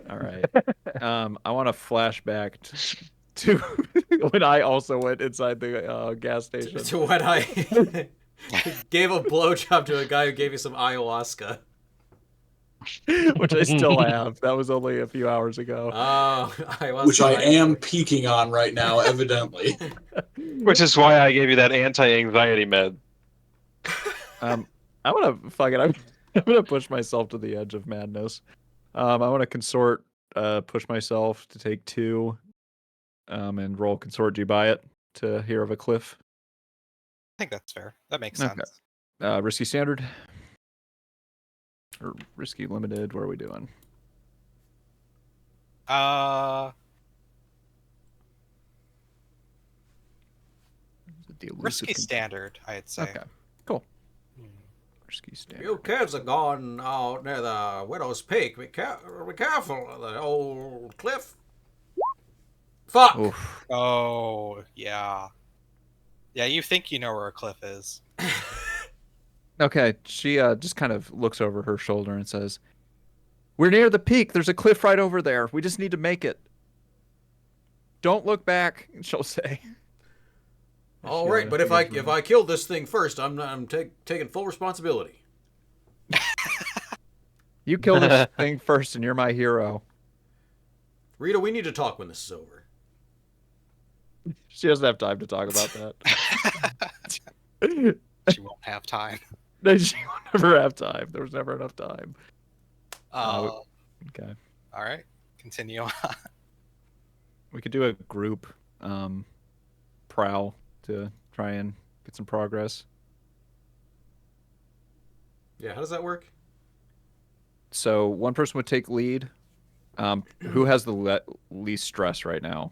All right. I want to flashback to when I also went inside the gas station. To when I gave a blowjob to a guy who gave you some ayahuasca. Which I still have. That was only a few hours ago. Oh, ayahuasca. Which I am peaking on right now, evidently. Which is why I gave you that anti-anxiety med. I want to fuck it. I'm gonna push myself to the edge of madness. I want to consort, push myself to take 2, and roll consort. Do you buy it to hear of a cliff? I think that's fair. That makes Okay. sense. Risky standard or risky limited? What are we doing? The elusive Hmm. Risky standard, I'd say. Okay, cool. Risky standard. You kids are going out near the Widow's Peak. Be careful of the old cliff. Fuck! Oof. Oh, yeah. Yeah, you think you know where a cliff is. Okay, she just kind of looks over her shoulder and says, We're near the peak. There's a cliff right over there. We just need to make it. Don't look back, she'll say. All right, but if I kill this thing first, I'm taking full responsibility. You kill this thing first, and you're my hero. Rita, we need to talk when this is over. She doesn't have time to talk about that. She won't have time. She will never have time. There was never enough time. Okay. All right. Continue on. We could do a group prowl to try and get some progress. Yeah, how does that work? So one person would take lead. Who has the least stress right now?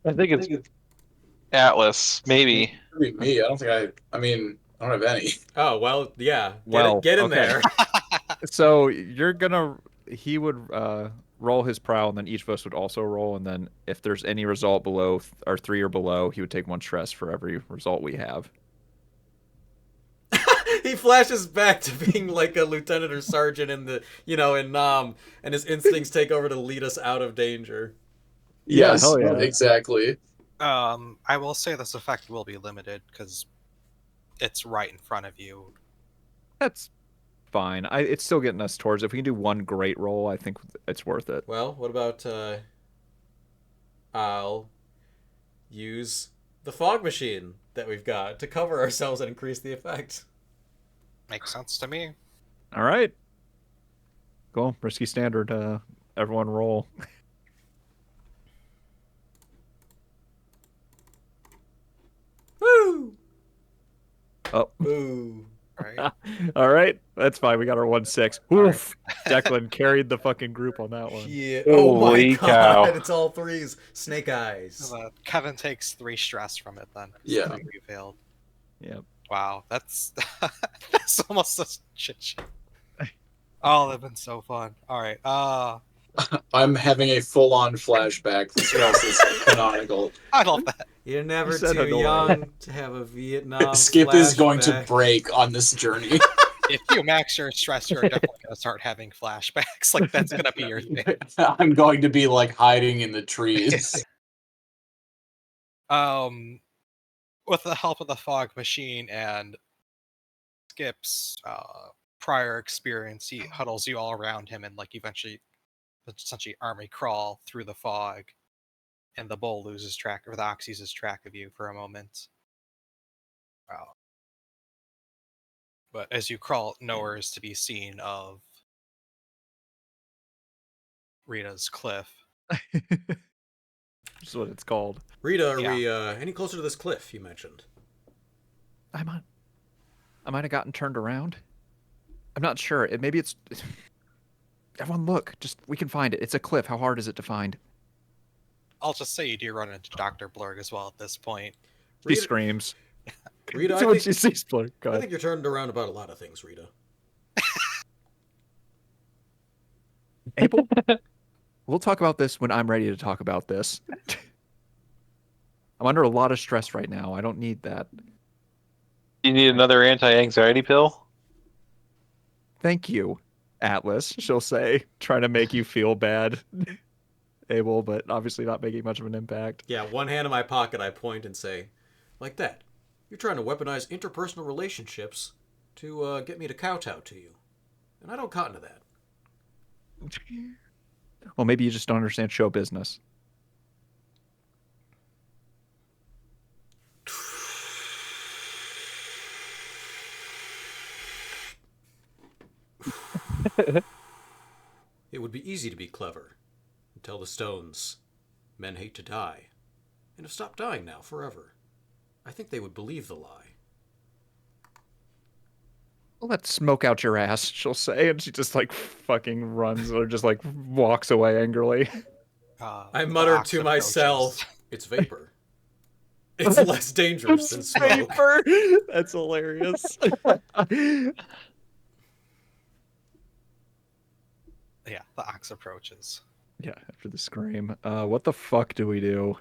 I think it's Atlas, maybe. It'd be me. I don't think I mean, I don't have any. Oh, well, yeah. Well, Get in okay. there. So he would roll his prowl, and then each of us would also roll, and then if there's any result below or 3 or below, he would take 1 stress for every result we have. He flashes back to being like a lieutenant or sergeant in the, in Nam, and his instincts take over to lead us out of danger. Yes, hell yeah. exactly. I will say this effect will be limited because it's right in front of you. That's fine. It's still getting us towards it. If we can do 1 great roll, I think it's worth it. Well, what about I'll use the fog machine that we've got to cover ourselves and increase the effect. Makes sense to me. All right. Cool. Risky standard. Everyone roll. Woo! Oh. Boo. Right. All right. That's fine. We got our 1-6. Oof. Declan carried the fucking group on that one. Yeah. Oh my Holy god. cow. It's all 3s. Snake eyes. Kevin takes 3 stress from it then. 'cause Yeah. 3 you failed. Yep. Wow, that's that's almost a shit show. Oh, they've been so fun. All right. I'm having a full-on flashback. This else is canonical. I love that. You're never You said too annoying. young to have a Vietnam Skip is going to flashback. break on this journey. If you max your stress, you're definitely gonna start having flashbacks. Like that's gonna be your thing. I'm going to be like hiding in the trees. With the help of the fog machine and Skip's prior experience, he huddles you all around him and like eventually essentially army crawl through the fog, and the bull loses track, or the ox loses track of you for a moment. Wow. But as you crawl, nowhere is to be seen of Rita's cliff. That's what it's called. Rita, are Yeah. we any closer to this cliff you mentioned? I might have gotten turned around. I'm not sure. Maybe it's... Everyone look. We can find it. It's a cliff. How hard is it to find? I'll just say you do run into Dr. Blurg as well at this point. She Rita- screams. Rita, That's when she sees Blur. Go I ahead. think you're turned around about a lot of things, Rita. Abel, we'll talk about this when I'm ready to talk about this. I'm under a lot of stress right now. I don't need that. You need another anti-anxiety pill? Thank you, Atlas, she'll say, trying to make you feel bad, Abel, but obviously not making much of an impact. Yeah, one hand in my pocket, I point and say, like that. You're trying to weaponize interpersonal relationships to get me to kowtow to you. And I don't cotton to that. Well, maybe you just don't understand show business. It would be easy to be clever and tell the stones men hate to die and have stopped dying now forever. I think they would believe the lie. Well, let smoke out your ass, she'll say, and she just like fucking runs or just like walks away angrily. I The muttered ox to approaches. myself, it's vapor. It's less dangerous than smoke. Vapor. That's hilarious. Yeah, the ox approaches. Yeah, after the scream. What the fuck do we do?